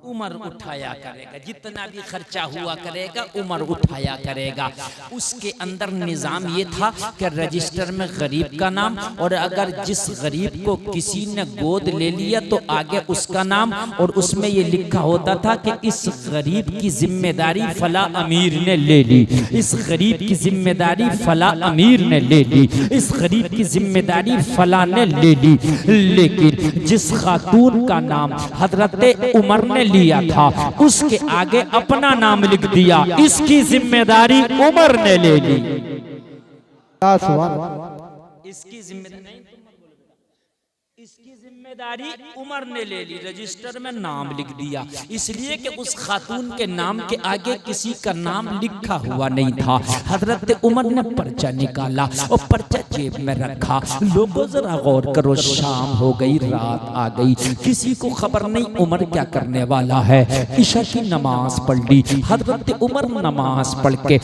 उमर उठाया करेगा, जितना भी खर्चा हुआ करेगा उमर उठाया करेगा। उसके अंदर निजाम ये था कि रजिस्टर में गरीब का नाम, और अगर जिस गरीब को किसी ने गोद ले लिया तो आगे उसका नाम, और उसमें ये लिखा होता था कि इस गरीब की जिम्मेदारी फला अमीर ने ले ली, इस गरीब की जिम्मेदारी फला अमीर ने ले ली, इस गरीब की जिम्मेदारी फला ने ले ली। लेकिन जिस खातून का नाम हजरत उमर ने लिया था उसके आगे अपना नाम लिख दिया, इसकी जिम्मेदारी उमर ने ले ली। इसकी जिम्मेदारी उमर ने ले ली, रजिस्टर में नाम लिख दिया, इसलिए कि उस खातून के नाम के आगे किसी का नाम लिखा हुआ नहीं था। हजरत उमर ने पर्चा निकाला और पर्चा जेब में रखा। लोगों जरा गौर करो, शाम हो गई, रात आ गई, किसी को खबर नहीं उमर क्या करने वाला है। इशा की नमाज पढ़ ली। हजरत उमर नमाज पढ़ के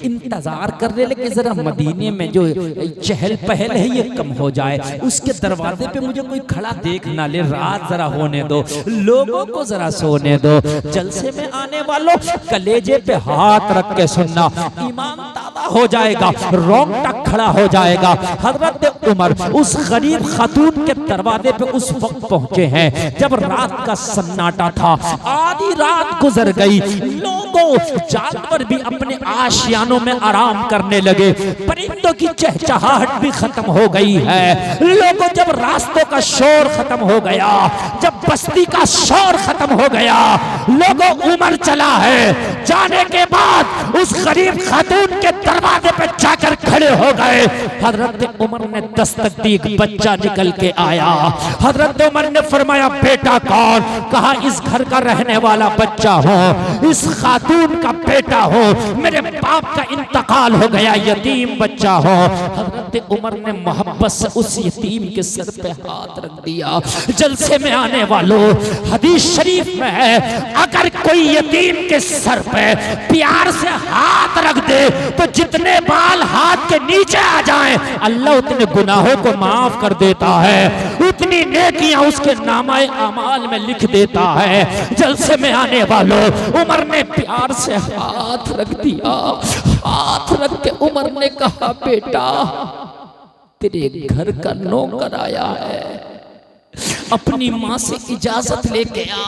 इंतजार कर रहे, लेकिन जरा मदीने में जो चहल पहल है ये कम हो जाए, उसके दरवाजे पे मुझे कोई खड़ा देख ना ले, रात जरा होने दो, लोगों को जरा सोने दो। जलसे में आने वालों कलेजे पे हाथ रख के सुनना, ईमान ताज़ा हो जाएगा, रोंगटा खड़ा हो जाएगा। हजरत उमर उस गरीब खातून के दरवाजे पे उस वक्त पहुंचे हैं जब रात का सन्नाटा था, आधी रात गुजर गई, लोगों जानवर भी अपने आशियानों में आराम करने लगे, परिंदों की चहचहाहट भी खत्म हो गई है। लोगों जब रास्तों का शोर खत्म हो गया, जब बस्ती का शोर खत्म हो गया, लोगों उमर चला है, जाने के बाद उस गरीब खातून के दरवाजे पे जाकर खड़े हो गए। हजरत उमर ने दस्तक दी, बच्चा निकल के आया। हजरत उमर ने फरमाया बेटा कौन? कहा इस घर का रहने वाला बच्चा हो, इस खातून का बेटा हो, मेरे बाप का इंतकाल हो गया, यतीम बच्चा हो। हजरत उमर ने मोहब्बत से उस यतीम के सर पे हाथ रख दिया। जलसे में आने वालों, हदीस शरीफ में है अगर कोई यतीम के सर पे प्यार से हाथ रख दे तो जितने बाल हाथ के नीचे आ जाएं अल्लाह उतने गुनाहों को माफ कर देता है, उतनी नेकियां उसके नामाए अमाल में लिख देता है। जलसे में आने वालों, उमर ने प्यार से हाथ रख दिया। हाथ रख के उमर ने कहा बेटा तेरे घर का नौकर आया है, अपनी माँ से इजाजत लेके आ।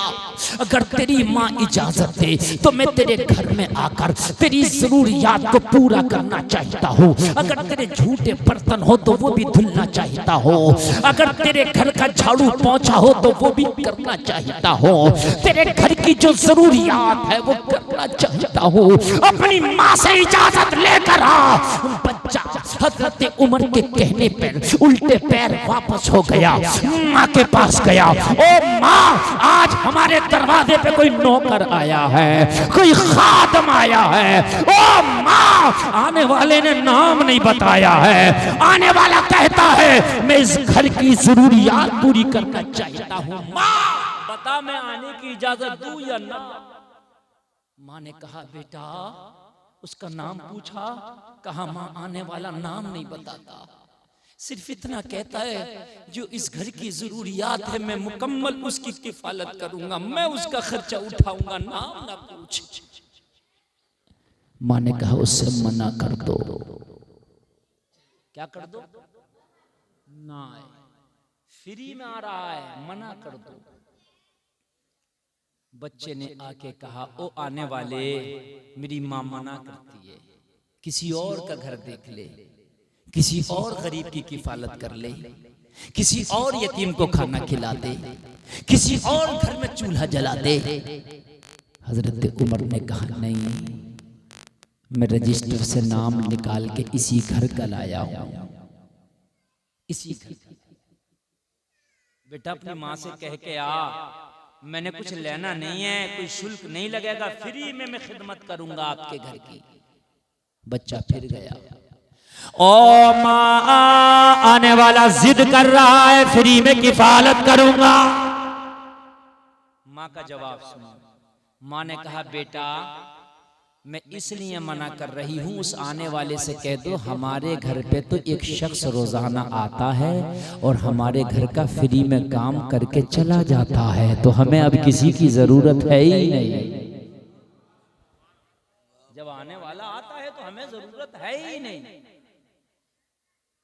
अगर तेरी माँ इजाजत दे तो मैं तेरे घर में आकर तेरी जरूरियात को पूरा करना चाहता हूँ। अगर तेरे झूठे बर्तन हो तो वो भी धुलना चाहता हो। अगर तेरे घर का झाड़ू पोंछा हो तो वो भी करना चाहता हो। तेरे घर की जो जरूरियात है वो करना चाहता हूँ। अपनी माँ से इजाजत लेकर आ। बच्चा हजरत उमर के कहने पर उल्टे पैर वापस हो गया, माँ के पास गया। ओ माँ, आज हमारे दरवाजे पे कोई नौकर आया है, कोई खादम आया है। ओ माँ, आने वाले ने नाम नहीं बताया है। आने वाला कहता है मैं इस घर की जरूरियात पूरी करना चाहता हूँ। माँ बता, मैं आने की इजाजत दूं या ना? माँ ने कहा बेटा, उसका नाम पूछा, कहा माँ आने वाला नाम नहीं बताता, सिर्फ इतना कहता है जो इस घर की जरूरियात है मैं मुकम्मल उसकी किफालत करूंगा, मैं उसका खर्चा उठाऊंगा, नाम ना पूछ। माँ ने कहा उससे मना कर दो। क्या कर दो? ना, फ्री में आ रहा है, मना कर दो। बच्चे ने आके कहा, ओ आने वाले, मेरी माँ मना करती है, किसी और का घर देख ले, किसी और गरीब की किफालत कर ले, किसी और यतीम को खाना खिला दे, किसी और घर में चूल्हा जला दे। हजरत उमर ने कहा नहीं, मैं रजिस्टर से नाम निकाल के इसी घर का लाया हूं, इसी घर। बेटा अपनी माँ से कह के आ, मैंने कुछ लेना नहीं है, कोई शुल्क नहीं लगेगा, फ्री में मैं खिदमत करूंगा आपके घर की। बच्चा फिर गया। ओ माँ, आने वाला जिद कर रहा है फ्री में किफालत करूंगा। माँ का जवाब सुनो। माँ ने कहा बेटा, मैं इसलिए मना कर रही हूँ, उस आने वाले से कह दो हमारे घर पे तो एक शख्स रोजाना आता है और हमारे घर का फ्री में काम करके चला जाता है, तो हमें अब किसी की जरूरत है ही नहीं। जब आने वाला आता है तो हमें जरूरत है ही नहीं।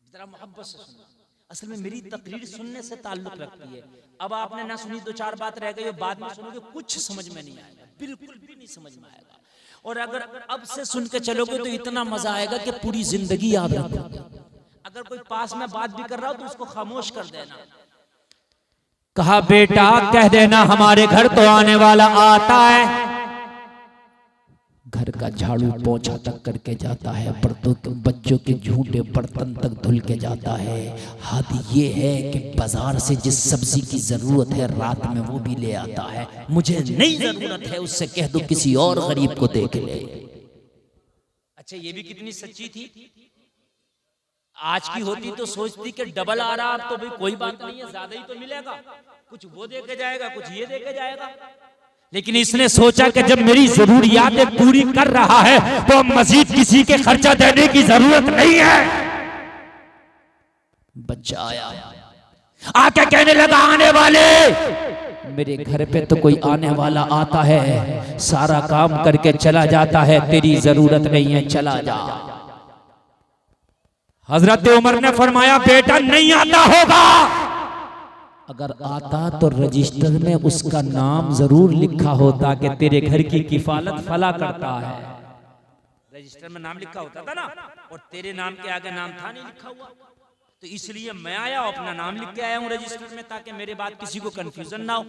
जरा मोहब्बत से सुनो, असल में मेरी तकरीर सुनने से ताल्लुक रखती है। अब आपने ना सुनी, दो चार बात रह गई, बाद में सुनोगे कुछ समझ में नहीं आएगा, बिल्कुल भी नहीं समझ में आएगा। और अगर अब से सुन के चलोगे तो इतना मजा आएगा कि पूरी जिंदगी याद रखोगे। अगर कोई पास में बात भी कर रहा हो तो उसको खामोश कर देना। कहा बेटा कह देना हमारे घर तो आने वाला आता है, घर का झाड़ू पोंछा तक करके जाता है, बच्चों के झूठे बर्तन तक धुल के जाता है। हद ये है कि बाजार से जिस सब्जी की जरूरत है रात में वो भी ले आता है। मुझे नहीं जरूरत है, उससे कह दो किसी और गरीब को देख ले। अच्छा, ये भी कितनी सच्ची थी। आज की होती तो सोचती कि डबल आ रहा, अब तो भाई कोई बात नहीं है, ज्यादा ही तो मिलेगा, कुछ वो दे के जाएगा, कुछ ये दे के जाएगा। लेकिन इसने सोचा कि जब मेरी जरूरियातें पूरी कर रहा है तो मजीद किसी के खर्चा देने की जरूरत नहीं है। बच्चा आया, आके कहने लगा आने वाले, मेरे घर पे तो कोई आने वाला आता है, सारा काम करके चला जाता है, तेरी जरूरत नहीं है, चला जा। हजरत उमर ने फरमाया बेटा नहीं आता होगा, अगर आता तो रजिस्टर में उसका नाम जरूर लिखा होता कि तेरे घर की किफालत फला करता है। रजिस्टर में नाम लिखा होता था ना, और तेरे नाम के आगे नाम था नहीं लिखा हुआ, तो इसलिए मैं आया अपना नाम लिख के आया हूँ रजिस्टर में, ताकि मेरे बाद किसी को कंफ्यूजन ना हो।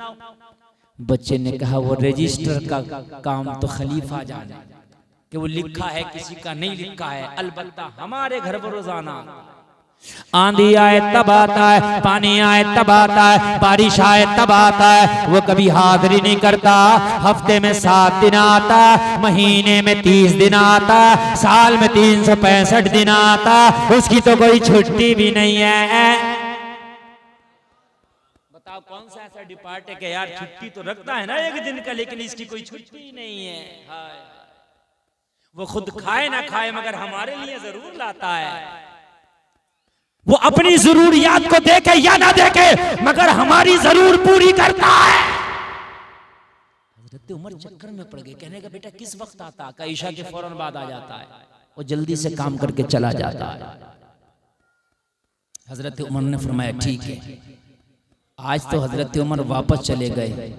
बच्चे ने कहा वो रजिस्टर का काम तो खलीफा जाने कि वो लिखा है किसी का नहीं लिखा है, अलबत्ता हमारे घर पर रोजाना आंधी आए तब आता है, पानी आए तब आता है, बारिश आए तब आता है, वो कभी हाजिरी नहीं करता। हफ्ते में 7 दिन आता, महीने में 30 दिन आता, साल में 365 दिन आता, उसकी तो कोई छुट्टी भी नहीं है। बताओ कौन सा ऐसा डिपार्ट है कि यार छुट्टी तो रखता है ना एक दिन का, लेकिन इसकी कोई छुट्टी नहीं है। वो खुद खाए ना खाए मगर हमारे लिए जरूर लाता है। वो अपनी जरूरियात को देखे या ना देखे मगर हमारी जरूर पूरी करता है। हजरत उमर चक्कर में पड़ गए, कहने का बेटा किस वक्त आता? का ईशा के फौरन बाद आ जाता है, वो जल्दी से काम करके चला जाता है। हजरत उमर ने फरमाया ठीक है, आज तो हजरत उमर वापस चले गए,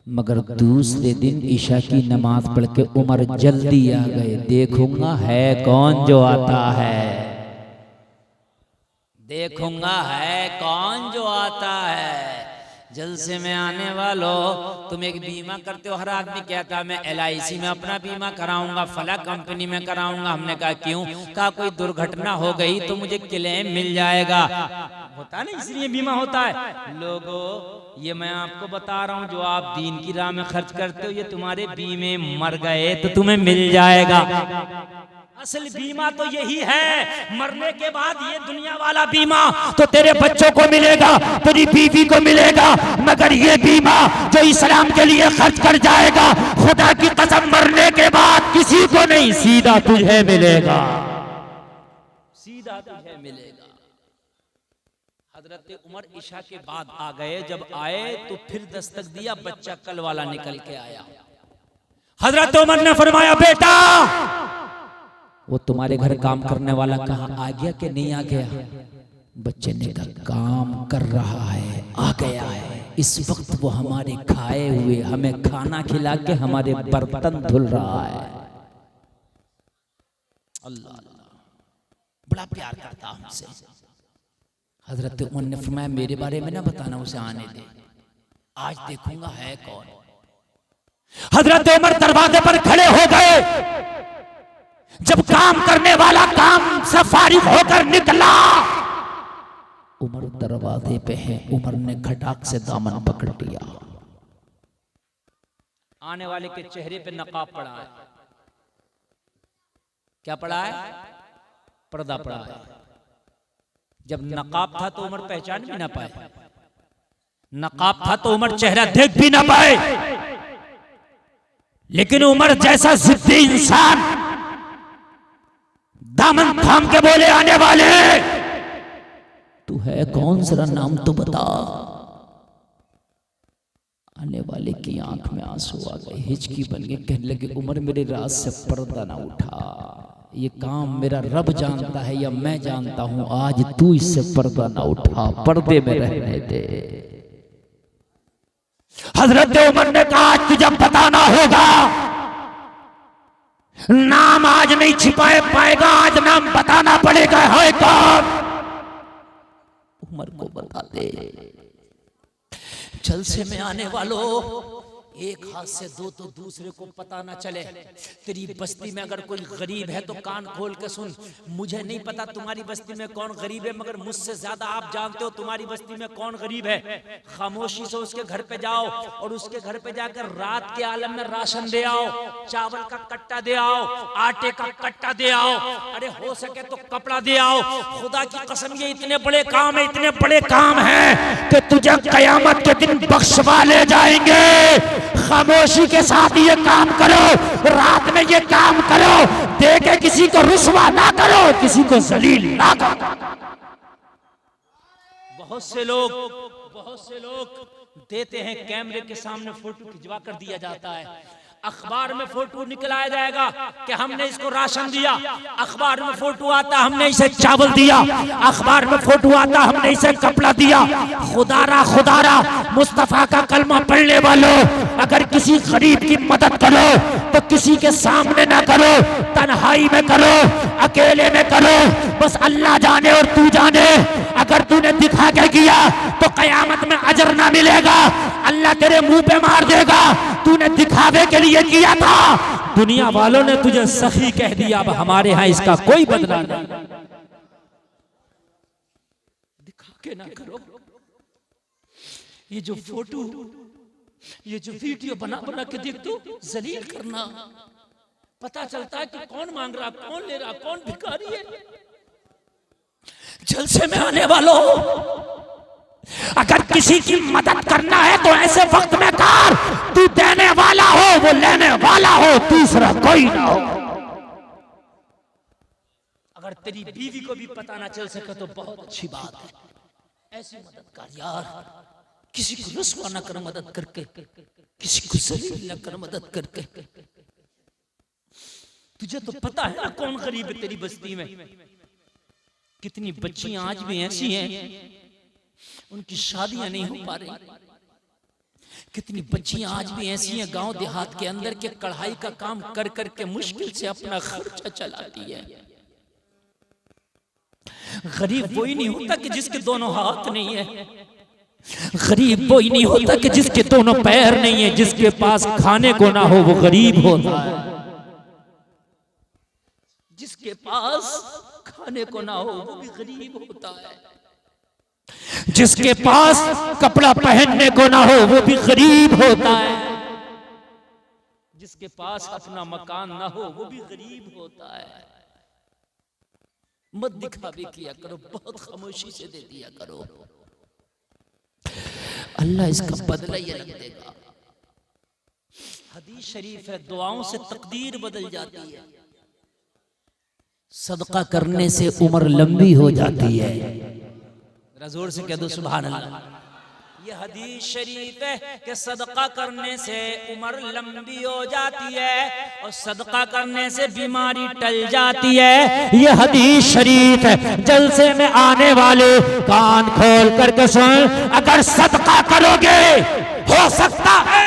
मगर दूसरे दिन ईशा की नमाज पढ़ के उमर जल्दी आ गए। देखूंगा है कौन जो आता है, देखूंगा है कौन जो आता है। जलसे में आने वालों, तुम एक बीमा करते हो, हर आदमी कहता है मैं LIC में अपना बीमा कराऊंगा, फला कंपनी में कराऊंगा। हमने कहा क्यों? कहा कोई दुर्घटना हो गई तो मुझे क्लेम मिल जाएगा। होता ना, इसलिए बीमा होता है। लोगों, ये मैं आपको बता रहा हूँ, जो आप दीन की राह में खर्च करते हो, ये तुम्हारे बीमे मर गए तो तुम्हें मिल जाएगा। असल बीमा तो यही है, मरने के बाद ये दुनिया वाला बीमा तो तेरे बच्चों को मिलेगा, तेरी बीवी को मिलेगा, मगर ये बीमा जो इस्लाम के लिए खर्च कर जाएगा, खुदा की कसम मरने के बाद किसी को नहीं, सीधा तुझे मिलेगा, सीधा तुझे मिलेगा। हजरत उमर ईशा के बाद आ गए। जब आए तो फिर दस्तक दिया, बच्चा कल वाला निकल के आया। हजरत उमर ने फरमाया बेटा, वो तुम्हारे घर काम करने वाला कहाँ आ गया कि नहीं आ गया? बच्चे ने कहा काम कर रहा है, आ गया है। इस वक्त वो हमारे खाए हुए हमें खाना खिला के हमारे बर्तन धुल रहा है। अल्लाह बड़ा प्यार करता हमसे। हजरत उमर ने फरमाया मेरे बारे में ना बताना, उसे आने दे, आज देखूंगा है कौन। हजरत उमर दरवाजे पर खड़े हो गए। जब काम करने वाला काम से फारिग होकर निकला, उमर दरवाजे पे है। उमर ने खटाक से दामन पकड़ लिया। आने वाले के चेहरे पे नकाब पड़ा है। क्या पड़ा है? पर्दा पड़ा है। जब नकाब था तो उमर पहचान भी ना पाए, नकाब था तो उमर चेहरा देख भी ना पाए। लेकिन उमर जैसा जिद्दी इंसान दामन थाम के बोले आने वाले, तू है कौन, जरा नाम तो बता। आने वाले की आंख में आंसू आ गए, हिचकी बन गए, कहने लगे उमर मेरे राज से पर्दा ना उठा, ये काम मेरा रब जानता है या मैं जानता हूं, आज तू इससे पर्दा ना उठा, पर्दे में रहने दे। हजरत उमर ने कहा आज तुझे बताना होगा, नाम आज नहीं छिपाए पाएगा, आज नाम बताना पड़ेगा है कौन। उमर को बता दे। जलसे में आने वालों, एक हाथ से दो तो दूसरे को पता ना चले। तेरी बस्ती में अगर कोई गरीब है तो कान खोल के सुन। मुझे नहीं पता तुम्हारी बस्ती में कौन गरीब है, मगर मुझसे ज्यादा आप जानते हो तुम्हारी बस्ती में कौन गरीब है। खामोशी से उसके घर पे जाओ और उसके घर पे जाकर रात के आलम में राशन दे आओ, चावल का कट्टा दे आओ, आटे का कट्टा दे आओ, अरे हो सके तो कपड़ा दे आओ। खुदा की कसम ये इतने बड़े काम है, इतने बड़े काम है कि तुझे कयामत के दिन बख्शवा ले जाएंगे। खामोशी के साथ ये काम करो, रात में ये काम करो, देखे किसी को रुस्वा ना करो, किसी को जलील ना करो। बहुत से लोग देते हैं, कैमरे के सामने फोटो खिंचवा कर दिया जाता है, अखबार में फोटो निकलाया जाएगा कि हमने इसको राशन दिया, अखबार में फोटो आता हमने इसे चावल दिया, अखबार में फोटो आता हमने इसे कपड़ा दिया। खुदारा मुस्तफा का कलमा पढ़ने वालों, अगर किसी गरीब की मदद करो तो किसी के सामने ना करो, तन्हाई में करो, अकेले में करो, बस अल्लाह जाने और तू जाने। अगर तूने दिखा के किया तो कयामत में अजर ना मिलेगा, अल्लाह तेरे मुंह पे मार देगा। तूने दिखावे के लिए किया था, दुनिया वालों ने तुझे सखी कह दिया, अब हमारे यहाँ इसका कोई बदला नहीं। दिखा के ना करो। ये जो फोटो, ये जो वीडियो बना बना के देख दो, जलील करना, पता चलता है कि कौन मांग रहा, कौन ले रहा, कौन भिखारी है। जलसे में आने वालों, अगर किसी की मदद करना है तो ऐसे वक्त में कर, तू देने वाला हो, वो लेने वाला हो, तीसरा कोई ना हो। अगर तेरी बीवी को भी पता ना चल सके तो बहुत अच्छी बात है। ऐसी मदद कर यार, किसी को रुस्वा न कर मदद करके, किसी को जलील न कर मदद करके। तुझे तो पता है ना कौन गरीब है तेरी बस्ती में। कितनी बच्चियां आज भी ऐसी हैं उनकी शादियां नहीं हो पा रही। कितनी बच्चियां आज भी ऐसी हैं गांव देहात के अंदर के कढ़ाई का काम कर करके मुश्किल से अपना खर्चा चलाती है। गरीब वही नहीं होता कि जिसके दोनों हाथ नहीं है, गरीब वही नहीं होता कि जिसके दोनों पैर नहीं है, जिसके पास खाने को ना हो वो गरीब होता है। जिसके पास खाने को ना हो वो भी गरीब होता है। जिसके पास कपड़ा पहनने को ना हो वो भी गरीब होता है। जिसके पास अपना मकान ना हो वो भी गरीब होता है। मत दिखावे किया करो, बहुत खामोशी से दे दिया करो, अल्लाह इसका बदला ये रख देगा। हदीस शरीफ है, दुआओं से तकदीर बदल जाती है, सदका करने से उम्र लंबी हो जाती है। जोर से कह दो सुभान अल्लाह। ये हदीस शरीफ है कि सदका करने से उम्र लंबी हो जाती है और सदका करने से बीमारी टल जाती है। ये हदीस शरीफ है, जलसे में आने वाले कान खोल करके सुन, अगर सदका करोगे हो सकता है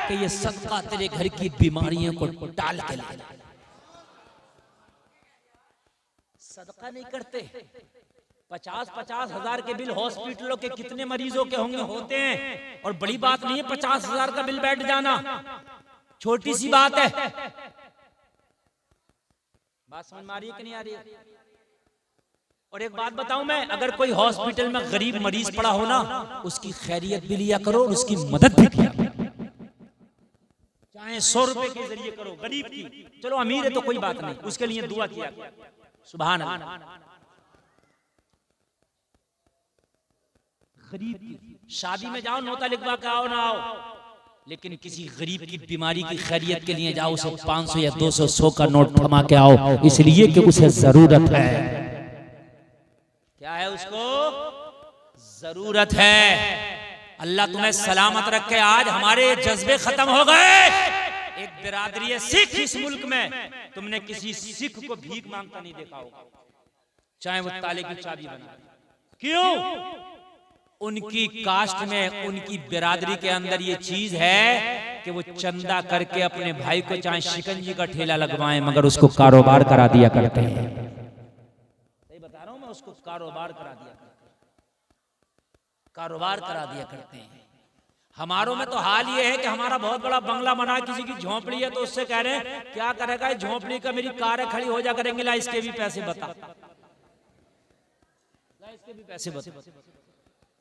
कि ये सदका तेरे घर की बीमारियों को टाल के लाए। सदका नहीं करते, 50-50 हजार के बिल हॉस्पिटलों के कितने मरीजों के होते हैं, और बड़ी बात नहीं है 50 हजार का बिल बैठ जाना, छोटी सी बात है। बात समझ में आ रही है कि नहीं आ रही है? और एक बात बताऊं मैं, अगर कोई हॉस्पिटल में गरीब मरीज पड़ा हो ना, उसकी खैरियत भी लिया करो और उसकी मदद भी किया करो, चाहे 100 रुपए के जरिए करो गरीब की। चलो अमीर है तो कोई बात नहीं, उसके लिए दुआ किया करो। सुभान अल्लाह। गरीब की शादी में जाओ, नौता लिखवा के आओ ना आओ, लेकिन किसी गरीब की बीमारी की खैरियत के लिए जाओ, उसे 500 या 200 100 का नोट थमा के आओ, इसलिए कि उसे जरूरत है। क्या है? उसको जरूरत है। अल्लाह तुम्हें सलामत रखे। आज हमारे जज्बे खत्म हो गए। एक बिरादरी है सिख इस मुल्क में, तुमने किसी सिख को भीख मांगता नहीं देखा होगा, चाहे वो ताले की चाबी बना। क्यों? उनकी कास्ट में, उनकी बिरादरी के अंदर ये चीज है कि वो चंदा करके अपने भाई को चाहे शिकंजी का ठेला लगवाएं, मगर उसको कारोबार करा दिया करते हैं। सही बता रहा हूं मैं, उसको कारोबार करा दिया करते हैं, कारोबार करा दिया करते हैं। हमारों में तो हाल ये है कि हमारा बहुत बड़ा बंगला बना, किसी की झोंपड़ी है तो उससे कह रहे हैं क्या करेगा झोंपड़ी का, मेरी कारें खड़ी हो जा करेंगे, ला इसके भी पैसे बता, ला इसके भी पैसे बता।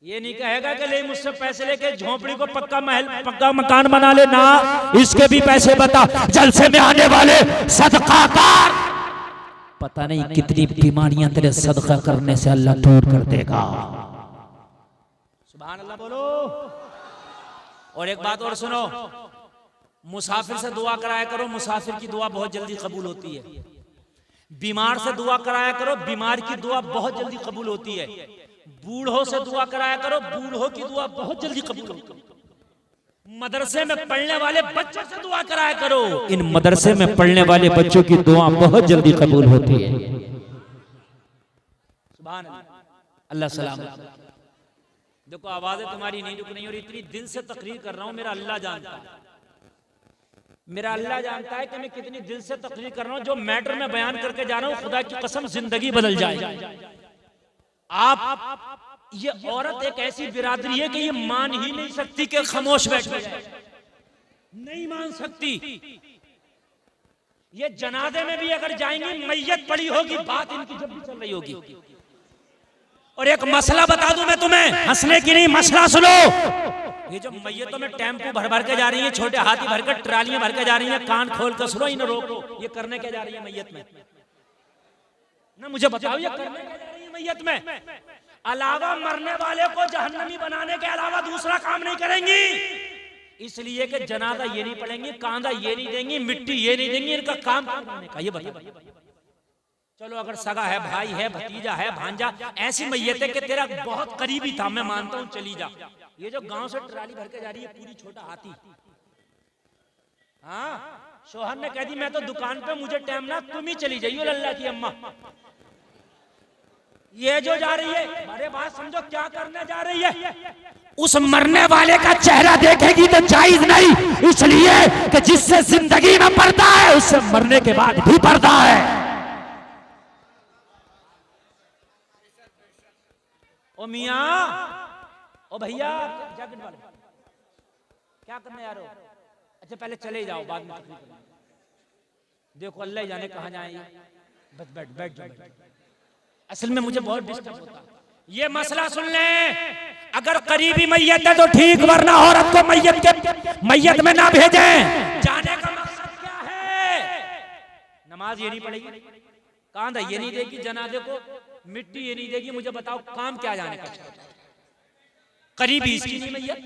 ये नहीं कहेगा कि ले मुझसे पैसे लेके झोंपड़ी को पक्का महल, पक्का मकान बना ले ना, इसके भी पैसे बता। जलसे में आने वाले सदकाकार, पता नहीं कितनी बीमारियां तेरे सदका करने से अल्लाह दूर कर देगा। सुभान अल्लाह बोलो। और एक बात और सुनो, मुसाफिर से दुआ कराया करो, मुसाफिर की दुआ बहुत जल्दी कबूल होती है। बीमार से दुआ कराया करो, बीमार की दुआ बहुत जल्दी कबूल होती है। बूढ़ों से दुआ कराया करो, बूढ़ों की दुआ बहुत जल्दी कबूल होती है। मदरसे में पढ़ने वाले बच्चों से दुआ कराया करो, इन मदरसे में पढ़ने वाले बच्चों की दुआ बहुत जल्दी कबूल होती है। सुभान अल्लाह सलाम। देखो आवाजें तुम्हारी नहीं रुक रही और इतनी दिल से तकरीर कर रहा हूं, मेरा अल्लाह जानता है, मेरा अल्लाह जानता है कि मैं कितनी दिल से तकरीर कर रहा हूं। जो मैटर में बयान करके जा रहा हूं, खुदा की कसम जिंदगी बदल जाए। आप ये औरत एक ऐसी बिरादरी है कि ये मान ही नहीं सकती कि खामोश बैठ जाए, नहीं मान सकती। ये जनाजे में भी अगर जाएंगी, मैयत पड़ी होगी, बात इनकी जब भी चल रही होगी। और एक मसला बता दूं मैं तुम्हें, हंसने की नहीं, मसला सुनो। ये जो मैयतों में टेम्पो भर भर के जा रही है, छोटे हाथी भर कर, ट्रालियां भर के जा रही है, कान खोल कर सुनो, इन्हें रोको। ये करने क्या जा रही है मैयत में? ना मुझे बताओ, ये करने क्या जा रही है मैयत में? अलावा मरने वाले को जहन्नमी बनाने के अलावा दूसरा काम नहीं करेंगी। इसलिए कि जनाजा ये नहीं पढ़ेंगी, कांधा ये नहीं देंगी, मिट्टी ये नहीं देंगी, इनका काम का ये बताओ। चलो अगर सगा है, भाई है, भतीजा है, भांजा, ऐसी मैयत है कि तेरा बहुत करीबी था, मैं मानता हूं, चली जा। ये जो गांव से ट्राली भर के जा रही है, पूरी छोटा हाथी, हाँ, शोहर ने कह दी मैं तो दुकान पे, मुझे टाइम ना, तुम ही चली जाइयो अल्लाह की अम्मा। ये जो जा रही है, अरे बात समझो क्या करने जा रही है। उस मरने वाले का चेहरा देखेगी तो जायज नहीं, इसलिए कि जिससे जिंदगी में पर्दा है उससे मरने के बाद भी पर्दा है। ओ मियां, ओ भैया, जैकेट वाले क्या करने जा रहे हो? अच्छा पहले चले जाओ, बाद में देखो अल्लाह ही जाने कहां जाए। बस बैठ बैठ जाओ। असल में मुझे बहुत डिस्टर्ब होता है। ये मसला सुन ले, अगर करीबी मैयत है तो ठीक, वरना औरत को मैयत में ना भेजें। जाने का मकसद क्या है? नमाज ये नहीं पढ़ेगी, कांधा ये नहीं देगी, जनाजे को मिट्टी ये नहीं देगी। मुझे बताओ काम क्या जाने का? करीबी इसकी नहीं मैयत,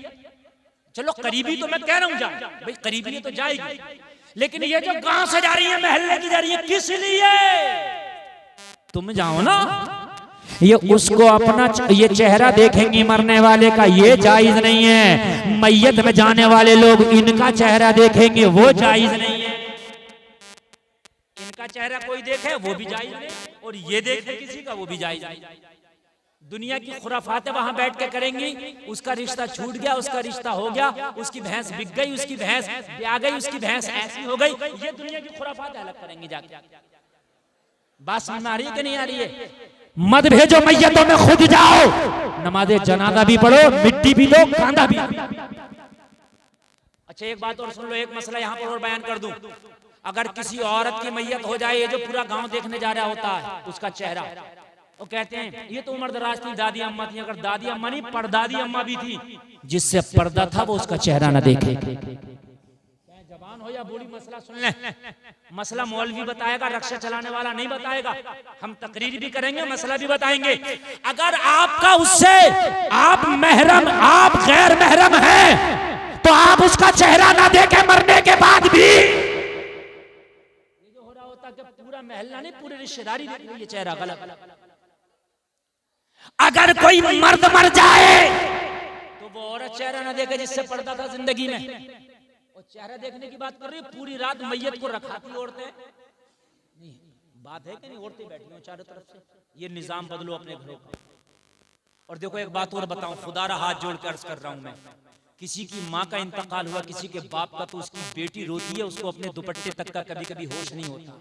चलो करीबी तो मैं कह रहा हूं जा भाई, करीबी है तो जाएगी, लेकिन ये जो गांव से जा रही है, महल्ले की जा रही है, किस लिए? तुम जाओ ना, ये उसको अपना ये चेहरा देखेंगी मरने वाले का, ये जायज नहीं है। मैयत में जाने वाले लोग इनका चेहरा देखेंगे, वो जायज नहीं है। इनका चेहरा कोई देखे वो भी जायज नहीं, और ये देखे किसी का वो भी जायज नहीं। दुनिया की खुराफातें वहां बैठ के करेंगी, उसका रिश्ता छूट गया, उसका रिश्ता हो गया, उसकी भैंस बिक गई, उसकी भैंस ब्याह गई, उसकी भैंस ऐसी हो गई, ये दुनिया की खुराफातें अलग करेंगी जाके। बात समझ में आ रही है कि नहीं आ रही है? मत भेजो मैयतों में, खुद जाओ, नमाज़े जनाजा भी पढ़ो, मिट्टी भी दो, कांधा भी। अच्छा एक बात और सुन लो, एक मसला यहाँ पर और बयान कर दूं। अगर किसी औरत की मैयत हो जाए, ये जो पूरा गांव देखने जा रहा होता है, उसका चेहरा, वो कहते हैं ये तो उम्र दराज थी, दादी अम्मा थी। अगर दादी अम्मा नहीं, परदादी अम्मा भी थी, जिससे पर्दा था वो उसका चेहरा न देखे। जवान हो या बूढ़ी, मसला सुन ले। मसला मौलवी बताएगा, रक्षा चलाने वाला नहीं बताएगा। हम तकरीर भी करेंगे, मसला भी बताएंगे। अगर आपका उससे आप महरम, आप गैर महरम हैं, तो आप उसका चेहरा ना देखे मरने के बाद भी। ये जो हो रहा होता कि पूरा महल्ला नहीं, पूरी रिश्तेदारी देख रही है चेहरा, गलत। अगर कोई मर्द मर जाए तो वो औरत चेहरा ना देखे जिससे पड़ता था जिंदगी में। और चेहरा देखने की बात कर रही है, पूरी रात मैयत को रखाती औरतें नहीं। बात है कि नहीं? औरतें बैठी हो चारों तरफ से। ये निजाम बदलो अपने घरों का। और देखो एक बात और बताऊं, खुदारा हाथ जोड़ कर अर्ज कर रहा हूं मैं, किसी की माँ का इंतकाल हुआ, किसी के बाप का, तो उसकी बेटी रोती है, उसको अपने दुपट्टे तक का कभी कभी होश नहीं होता।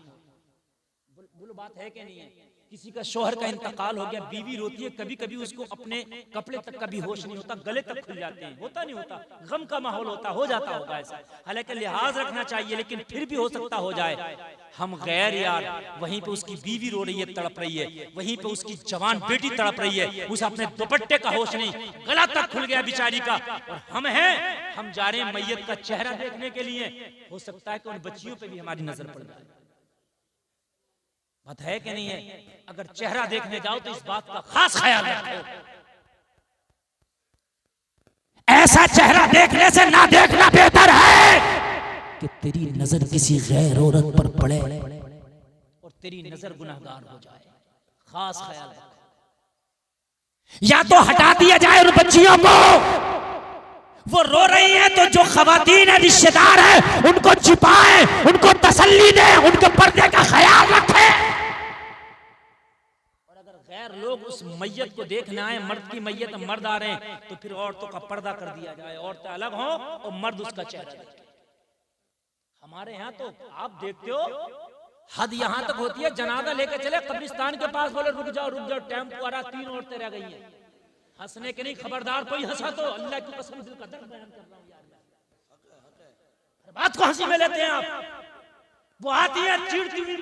बोलो बात है कि नहीं है? किसी का शोहर का इंतकाल हो गया, बीवी रोती है, कभी कभी उसको अपने कपड़े तक का भी होश नहीं होता, गले तक खुल जाते हैं। होता नहीं होता? गम का माहौल होता, हो जाता होगा ऐसा। हालांकि लिहाज रखना चाहिए, लेकिन फिर भी हो सकता हो जाए। हम गैर यार, वहीं पे उसकी बीवी रो रही है, तड़प रही है, वहीं पे उसकी जवान बेटी तड़प रही है, उसे अपने दुपट्टे का होश नहीं, गला तक खुल गया बेचारी का। और हम हैं, हम जा रहे हैं मैयत का चेहरा देखने के लिए। हो सकता है कि उन बच्चियों पे भी हमारी नजर पड़ जाए। बात है कि नहीं है? अगर चेहरा देखने जाओ तो इस बात का खास ख्याल रखो। ऐसा चेहरा देखने से ना देखना बेहतर है कि तेरी नजर किसी गैर औरत पर पड़े और तेरी नजर गुनाहगार हो जाए। खास ख्याल रखो। या तो हटा दिया जाए उन बच्चियों को, वो रो रही हैं तो जो खवातीन है, रिश्तेदार है, उनको छिपाएं, उनको तसल्ली दें, उनके पर्दे का ख्याल रखें। गैर लोग उस मैयत को देखने आए, मर्द की मैयत, मर्द आ रहे हैं, तो फिर औरतों का पर्दा कर दिया जाए, औरतें अलग हों और मर्द उसका चेहरा देखे। हमारे यहाँ तो आप देखते हो हद यहाँ तक होती है, जनाजा लेके चले कब्रिस्तान के पास, बोले रुक जाओ टेम्पो आ रहा, 3 औरतें रह गई हैं। हंसने के नहीं, खबरदार कोई हंसा तो अल्लाह की कसम दिल का दर्द बयान कर रहा हूं यार। बात को हंसी में लेते हैं आप। वो आती है चिढ़ती हुई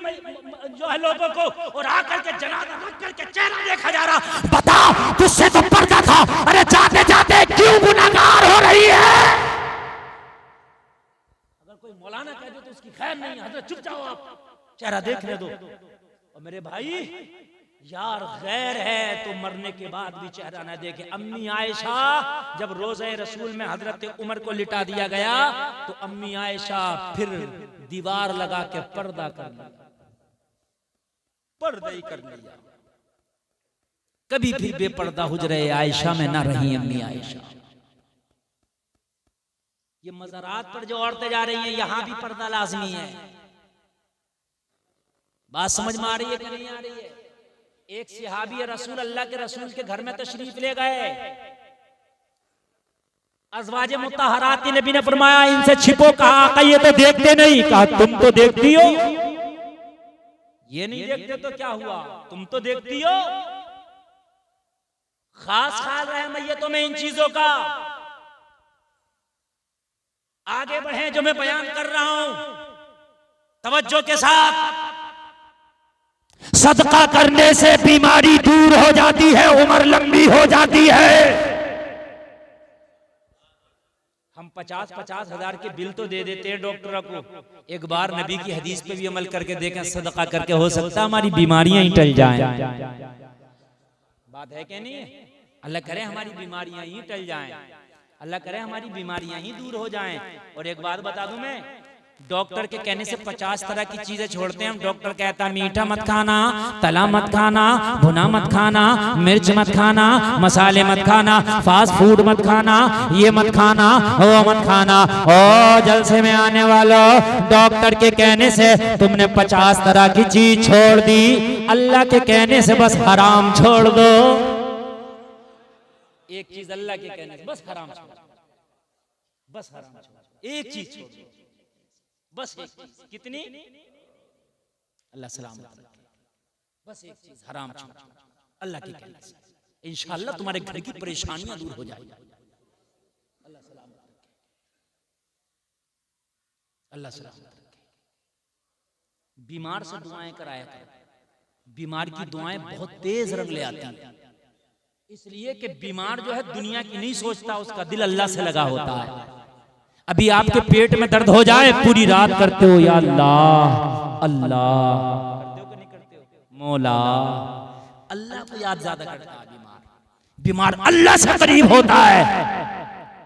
जो है लोगों को, और आकर के जनाजा रख करके चेहरा देखा जा रहा। बता, तुझसे तो पर्दा था, अरे जाते जाते क्यों गुनाहगार हो रही है? अगर कोई मौलाना कह दे तो उसकी खैर नहीं, हजरत चुप जाओ आप, चेहरा देखने दो। और मेरे भाई यार, गैर है तो मरने के बाद भी चेहरा ना देखे। अम्मी आयशा जब रोज़े रसूल में हजरत उमर को लिटा दिया गया, तो अम्मी आयशा फिर दीवार लगा के पर्दा कर लिया, पर्दा ही कर लिया। कभी भी बेपर्दा हुजरे आयशा में ना रही अम्मी आयशा। ये मज़ारात पर जो औरतें जा रही हैं, यहां भी पर्दा लाजमी है। बात समझ में आ रही है कि नहीं आ रही है? एक सहाबी रसूल अल्लाह के रसूल के घर में तशरीफ ले गए। अज़वाज मुत्तहरात की नबी ने फरमाया इनसे छिपो। कहा आका ये तो देखते नहीं। कहा तुम तो देखती हो। ये नहीं देखते तो क्या हुआ, तुम तो देखती हो। खास ख्याल रहे मैयतों में इन चीजों का। आगे बढ़े, जो मैं बयान कर रहा हूं तवज्जो के साथ। सदका करने से बीमारी दूर हो जाती है, उम्र लंबी हो जाती है। हम 50-50 हजार के बिल तो दे देते हैं डॉक्टरों को। एक बार नबी की हदीस पे भी अमल करके देखें, सदका करके हो सकता है हमारी बीमारियां ही टल जाएं। बात है क्या नहीं है? अल्लाह करे हमारी बीमारियां ही टल जाएं, अल्लाह करे हमारी बीमारियां ही दूर हो जाएं। और एक बात बता दूं मैं, डॉक्टर के कहने से 50 तरह की चीजें छोड़ते हैं हम। डॉक्टर कहता है मीठा मत खाना, तला मत खाना, भुना मत खाना, मिर्च मत खाना, मसाले मत खाना, फास्ट फूड मत खाना, ये मत खाना, वो मत खाना। ओ जलसे में आने वालों, डॉक्टर के कहने से तुमने 50 तरह की चीज छोड़ दी, अल्लाह के कहने से बस हराम छोड़ दो। एक चीज अल्लाह के कहने से बस हराम छोड़, बस हराम छोड़, एक चीज छोड़, बस एक चीज। कितनी? अल्लाह सलामत रखे, बस एक चीज हराम छोड़, अल्लाह की कहने से इंशाअल्लाह तुम्हारे घर की परेशानियां दूर हो जाएगी। अल्लाह सलामत रखे, अल्लाह सलामत रखे। बीमार से दुआएं कराया करो। बीमार की दुआएं बहुत तेज रंग ले आती हैं, इसलिए कि बीमार जो है दुनिया की नहीं सोचता, उसका दिल अल्लाह से लगा होता है। अभी आपके पेट में दर्द हो जाए, पूरी रात करते हो या अल्लाह अल्लाह, मौला, अल्लाह को याद ज्यादा करता है। बीमार अल्लाह से करीब होता है,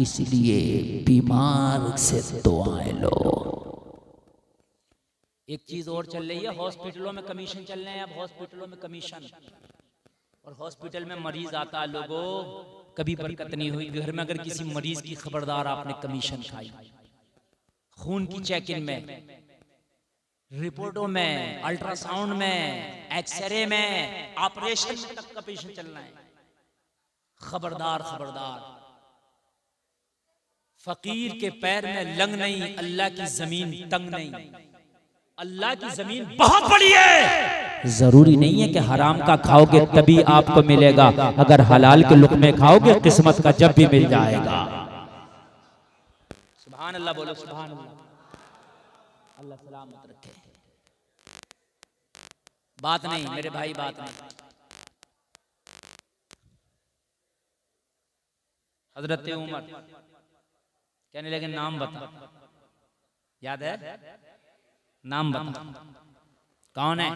इसलिए बीमार से दुआएं लो। एक चीज और चल रही है, हॉस्पिटलों में कमीशन चल रहे हैं अब, हॉस्पिटलों में कमीशन। और हॉस्पिटल में मरीज आता है, लोगों कभी बरकत नहीं हुई। घर में अगर किसी मरीज की खबरदार आपने कमीशन खाई, खून की चेकिंग में, रिपोर्टों में, अल्ट्रासाउंड में, एक्सरे में, ऑपरेशन में तक कमीशन चलना है। खबरदार खबरदार। फकीर के पैर में लंग नहीं, अल्लाह की जमीन तंग नहीं। अल्लाह की जमीन बहुत बड़ी है। जरूरी नहीं है कि हराम का खाओगे तभी आपको मिलेगा, अगर हलाल के लुक़मे खाओगे किस्मत का जब भी मिल जाएगा। सुभान अल्लाह बोलो, सुभान अल्लाह। अल्लाह सलामत रखे। बात नहीं मेरे भाई, बात नहीं। हजरत उमर कहने लगे नाम बता, याद है? नाम बता, कौन है?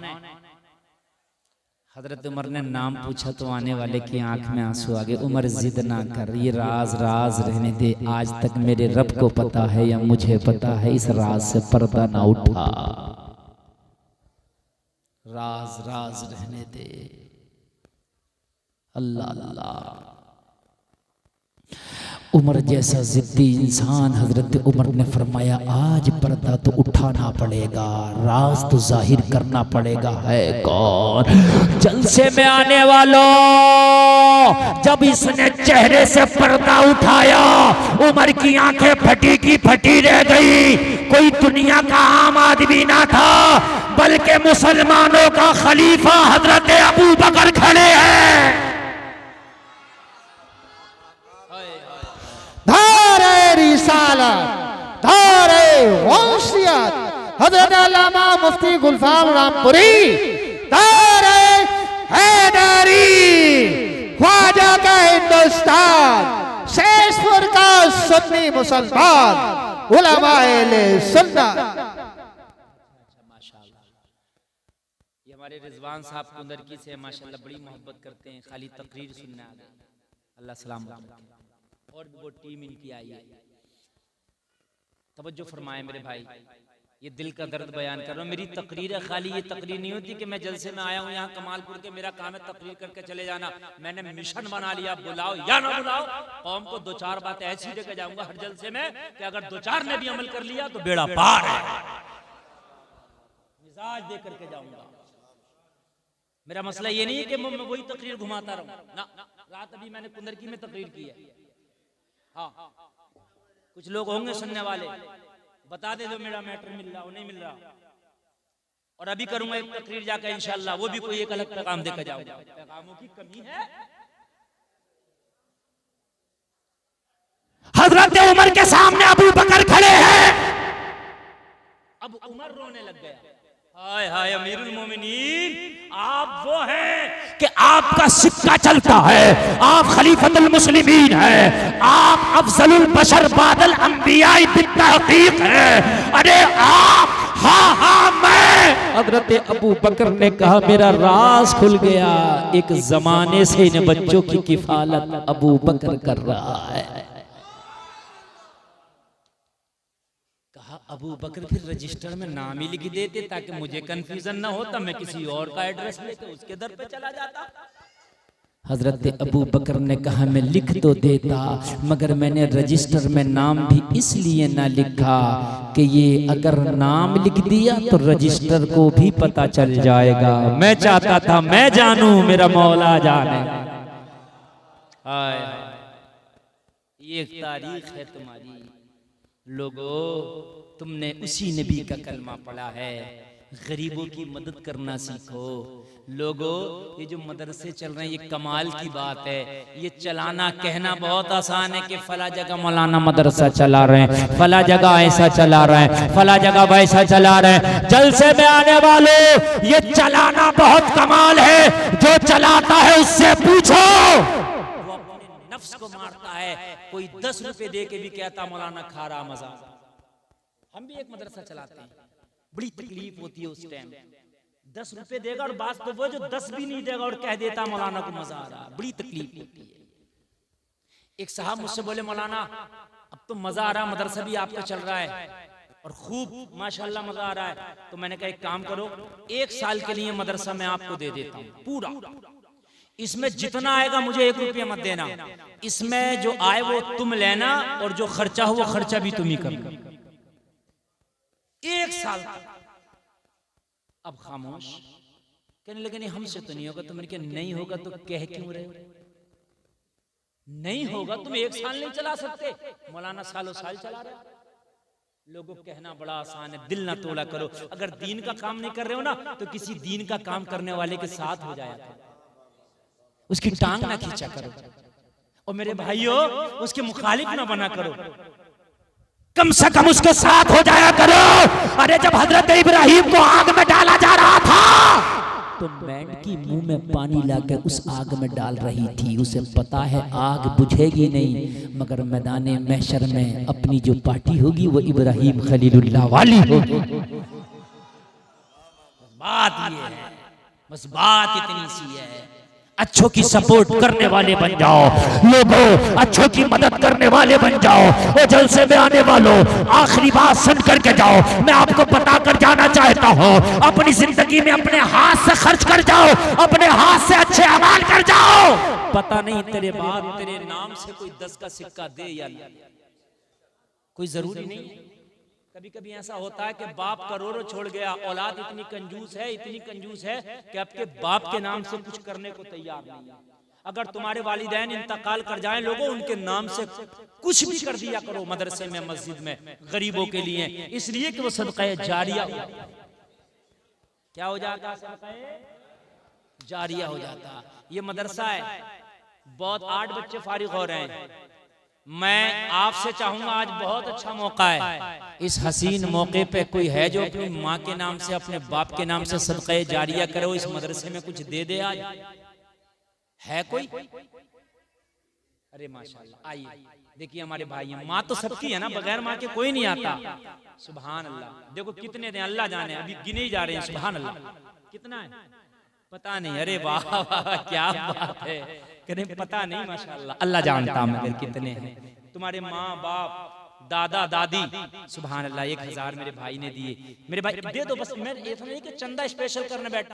हजरत उमर ने नाम पूछा तो आने वाले की आंख में आंसू आ गए। उमर जिद ना कर, ये राज राज रहने दे। आज तक मेरे रब को पता है या मुझे पता है, इस राज से पर्दा ना उठा। राज राज रहने दे। अल्लाह अल्लाह। उमर जैसा जिद्दी इंसान, हजरत उमर ने फरमाया आज पर्दा तो उठाना पड़ेगा, राज तो जाहिर करना पड़ेगा। है कौन? जलसे में आने वालों, जब इसने चेहरे से पर्दा उठाया, उमर की आंखें फटी की फटी रह गई। कोई दुनिया का आम आदमी ना था, बल्कि मुसलमानों का खलीफा हजरत अबू बकर खड़े हैं। धारे वंशियत हजरत अल्लामा मुफ्ती गुलफाम रामपुरी, धारे हैदरी, ख्वाजा का हिंदुस्तान, शेषपुर का सुन्नी मुसलमान, उलमाए सुन्नत। ये हमारे रिजवान साहब कुंदरकी से माशाल्लाह बड़ी मोहब्बत करते हैं, खाली तकरीर सुनने आ गए। अल्लाह सलाम। और भी वो टीम इनकी आई है। तवज्जो फरमाए मेरे भाई, ये दिल का दर्द बयान कर रहा हूँ। मेरी तकरीर है, खाली ये तकरीर नहीं होती कि मैं जलसे में आया हूँ यहाँ कमालपुर के, मेरा काम है तकरीर करके चले जाना। मैंने मिशन बना लिया, बुलाओ या ना बुलाओ, कौम को दो चार बातें ऐसी देकर जाऊंगा हर जलसे में कि अगर दो चार ने भी अमल कर लिया तो बेड़ा पार है। मिजाज दे करके जाऊंगा। मेरा मसला ये नहीं है कि मैं वही तकरीर घुमाता रहूं ना। रात अभी मैंने कुंदरकी में तकरीर की है। हाँ, कुछ लोग होंगे सुनने वाले, बता दे जो मेरा मैटर मिल रहा हो नहीं मिल रहा। और अभी करूंगा एक तकरीर जाकर इंशाल्लाह, वो भी कोई एक अलग पैगाम देकर जाऊंगा। पैगामों की कमी है। हजरत उमर के सामने अबू बकर खड़े हैं। अब उमर रोने लग गया। हाय हाय अमीरुल मोमिनीन, आप वो हैं कि आपका सिक्का चलता है, आप खलीफतुल मुस्लिमीन हैं, आप अफजलुल बशर बादल अंबिया बित्तहकीक हैं। अरे आप, हाँ हाँ मैं। हजरत अबू बकर ने कहा मेरा राज खुल गया, एक जमाने से इन बच्चों की किफालत अबू बकर कर रहा है। अबू बकर फिर रजिस्टर में नाम ही लिख देते ताकि मुझे कंफ्यूजन ना होता, मैं किसी और का एड्रेस लेके उसके दर पे चला जाता। हजरत अबू बकर ने कहा मैं लिख तो देता, मगर मैंने रजिस्टर में नाम भी इसलिए ना लिखा कि ये अगर नाम लिख दिया तो रजिस्टर को भी पता चल जाएगा। मैं चाहता था मैं जानूं, मेरा मौला जाने। हाय, ये एक तारीख है तुम्हारी लोगों, तुमने उसी नबी का कलमा पढ़ा है। गरीबों की मदद करना सीखो लोगों। ये जो मदरसे चल रहे हैं ये कमाल की बात है। ये चलाना कहना बहुत आसान है कि फला जगह मौलाना मदरसा चला रहे हैं, फला जगह ऐसा चला रहे हैं, फला जगह वैसा चला रहे हैं। जलसे में आने वाले ये चलाना बहुत कमाल है। जो चलाता है उससे पूछो, वो अपने नफ्स को मारता है। कोई 10 रुपए दे के भी कहता मौलाना खा रहा मजा। हम भी एक मदरसा चलाते हैं, बड़ी तकलीफ होती है उस टाइम। 10 रुपए देगा और बात तो वो जो 10 भी नहीं देगा और कह देता मौलाना को मजा आ रहा, बड़ी तकलीफ होती है। एक साहब मुझसे बोले मौलाना अब तो मजा आ रहा, मदरसा भी आपका चल रहा है और खूब माशाल्लाह मजा आ रहा है। तो मैंने कहा एक काम करो, 1 साल के लिए मदरसा मैं आपको दे देता हूँ पूरा। इसमें जितना आएगा मुझे 1 रुपया मत देना, इसमें जो आए वो तुम लेना और जो खर्चा हो वो खर्चा भी तुम ही करना। 1 साल अब खामोश। कहने लगे नहीं हमसे तो नहीं होगा। तो मैंने कहा नहीं होगा तो कह क्यों रहे हो? नहीं होगा, तुम 1 साल नहीं चला सकते, मौलाना सालों साल चला रहे। लोगों कहना बड़ा आसान है, दिल ना तोड़ा करो। अगर दीन का काम नहीं कर रहे हो ना तो किसी दीन का काम करने वाले के साथ हो जाया करो, उसकी टांग ना खींचा करो। और मेरे भाइयों उसके मुखालिफ ना बना करो, कम से कम उसके साथ हो जाया करो। अरे जब हजरत इब्राहिम को आग में डाला जा रहा था तो मेंढकी मुंह में पानी लाकर उस आग में डाल रही थी। उसे पता है आग बुझेगी नहीं, मगर मैदाने महशर में अपनी जो पार्टी होगी वो इब्राहिम खलीलुल्लाह वाली होगी। बात ये है, बस बात इतनी सी है। अच्छों की सपोर्ट करने वाले बन जाओ लोगों, अच्छों की मदद करने वाले बन जाओ। और जलसे में आने वालों आखिरी बात सुन करके जाओ। मैं आपको बता कर जाना चाहता हूँ, अपनी जिंदगी में अपने हाथ से खर्च कर जाओ, अपने हाथ से अच्छे अमाल कर जाओ। पता नहीं तेरे बाद तेरे नाम से कोई 10 का सिक्का दे या नहीं, कोई जरूरी नहीं है। कभी कभी ऐसा होता है कि बाप करोड़ों छोड़ गया, औलाद इतनी कंजूस है, इतनी कंजूस है कि आपके बाप के नाम से कुछ करने को तैयार नहीं है। अगर तुम्हारे वालिदैन इंतकाल कर जाएं लोगों, उनके नाम से कुछ भी कर दिया करो मदरसे में, मस्जिद में, गरीबों के लिए, इसलिए कि वो सदका जारिया क्या हो जाता, सदका जारिया हो जाता। ये मदरसा है, बहुत 8 बच्चे फारिग हो रहे हैं। मैं आपसे चाहूंगा, आज बहुत अच्छा मौका है, इस हसीन मौके पे कोई है जो अपनी माँ के नाम से, अपने बाप के नाम से सदका जारिया करे, इस मदरसे में कुछ दे दे। आज है कोई? अरे माशाल्लाह, आइए देखिए हमारे भाई हैं। माँ तो सबकी है ना, बगैर माँ के कोई नहीं आता। सुभान अल्लाह। देखो कितने दें अल्लाह जाने, अभी गिने ही जा रहे हैं। सुभान अल्लाह। कितना है पता नहीं। अरे वाह वाह क्या बात है, करें पता नहीं माशाल्लाह, अल्लाह जानता मगर कितने हैं तुम्हारे माँ बाप दादा दादी। सुभान अल्लाह। 1000 मेरे भाई ने दिए। मेरे भाई दे दो बस, मैं ये नहीं कि चंदा स्पेशल करने बैठा।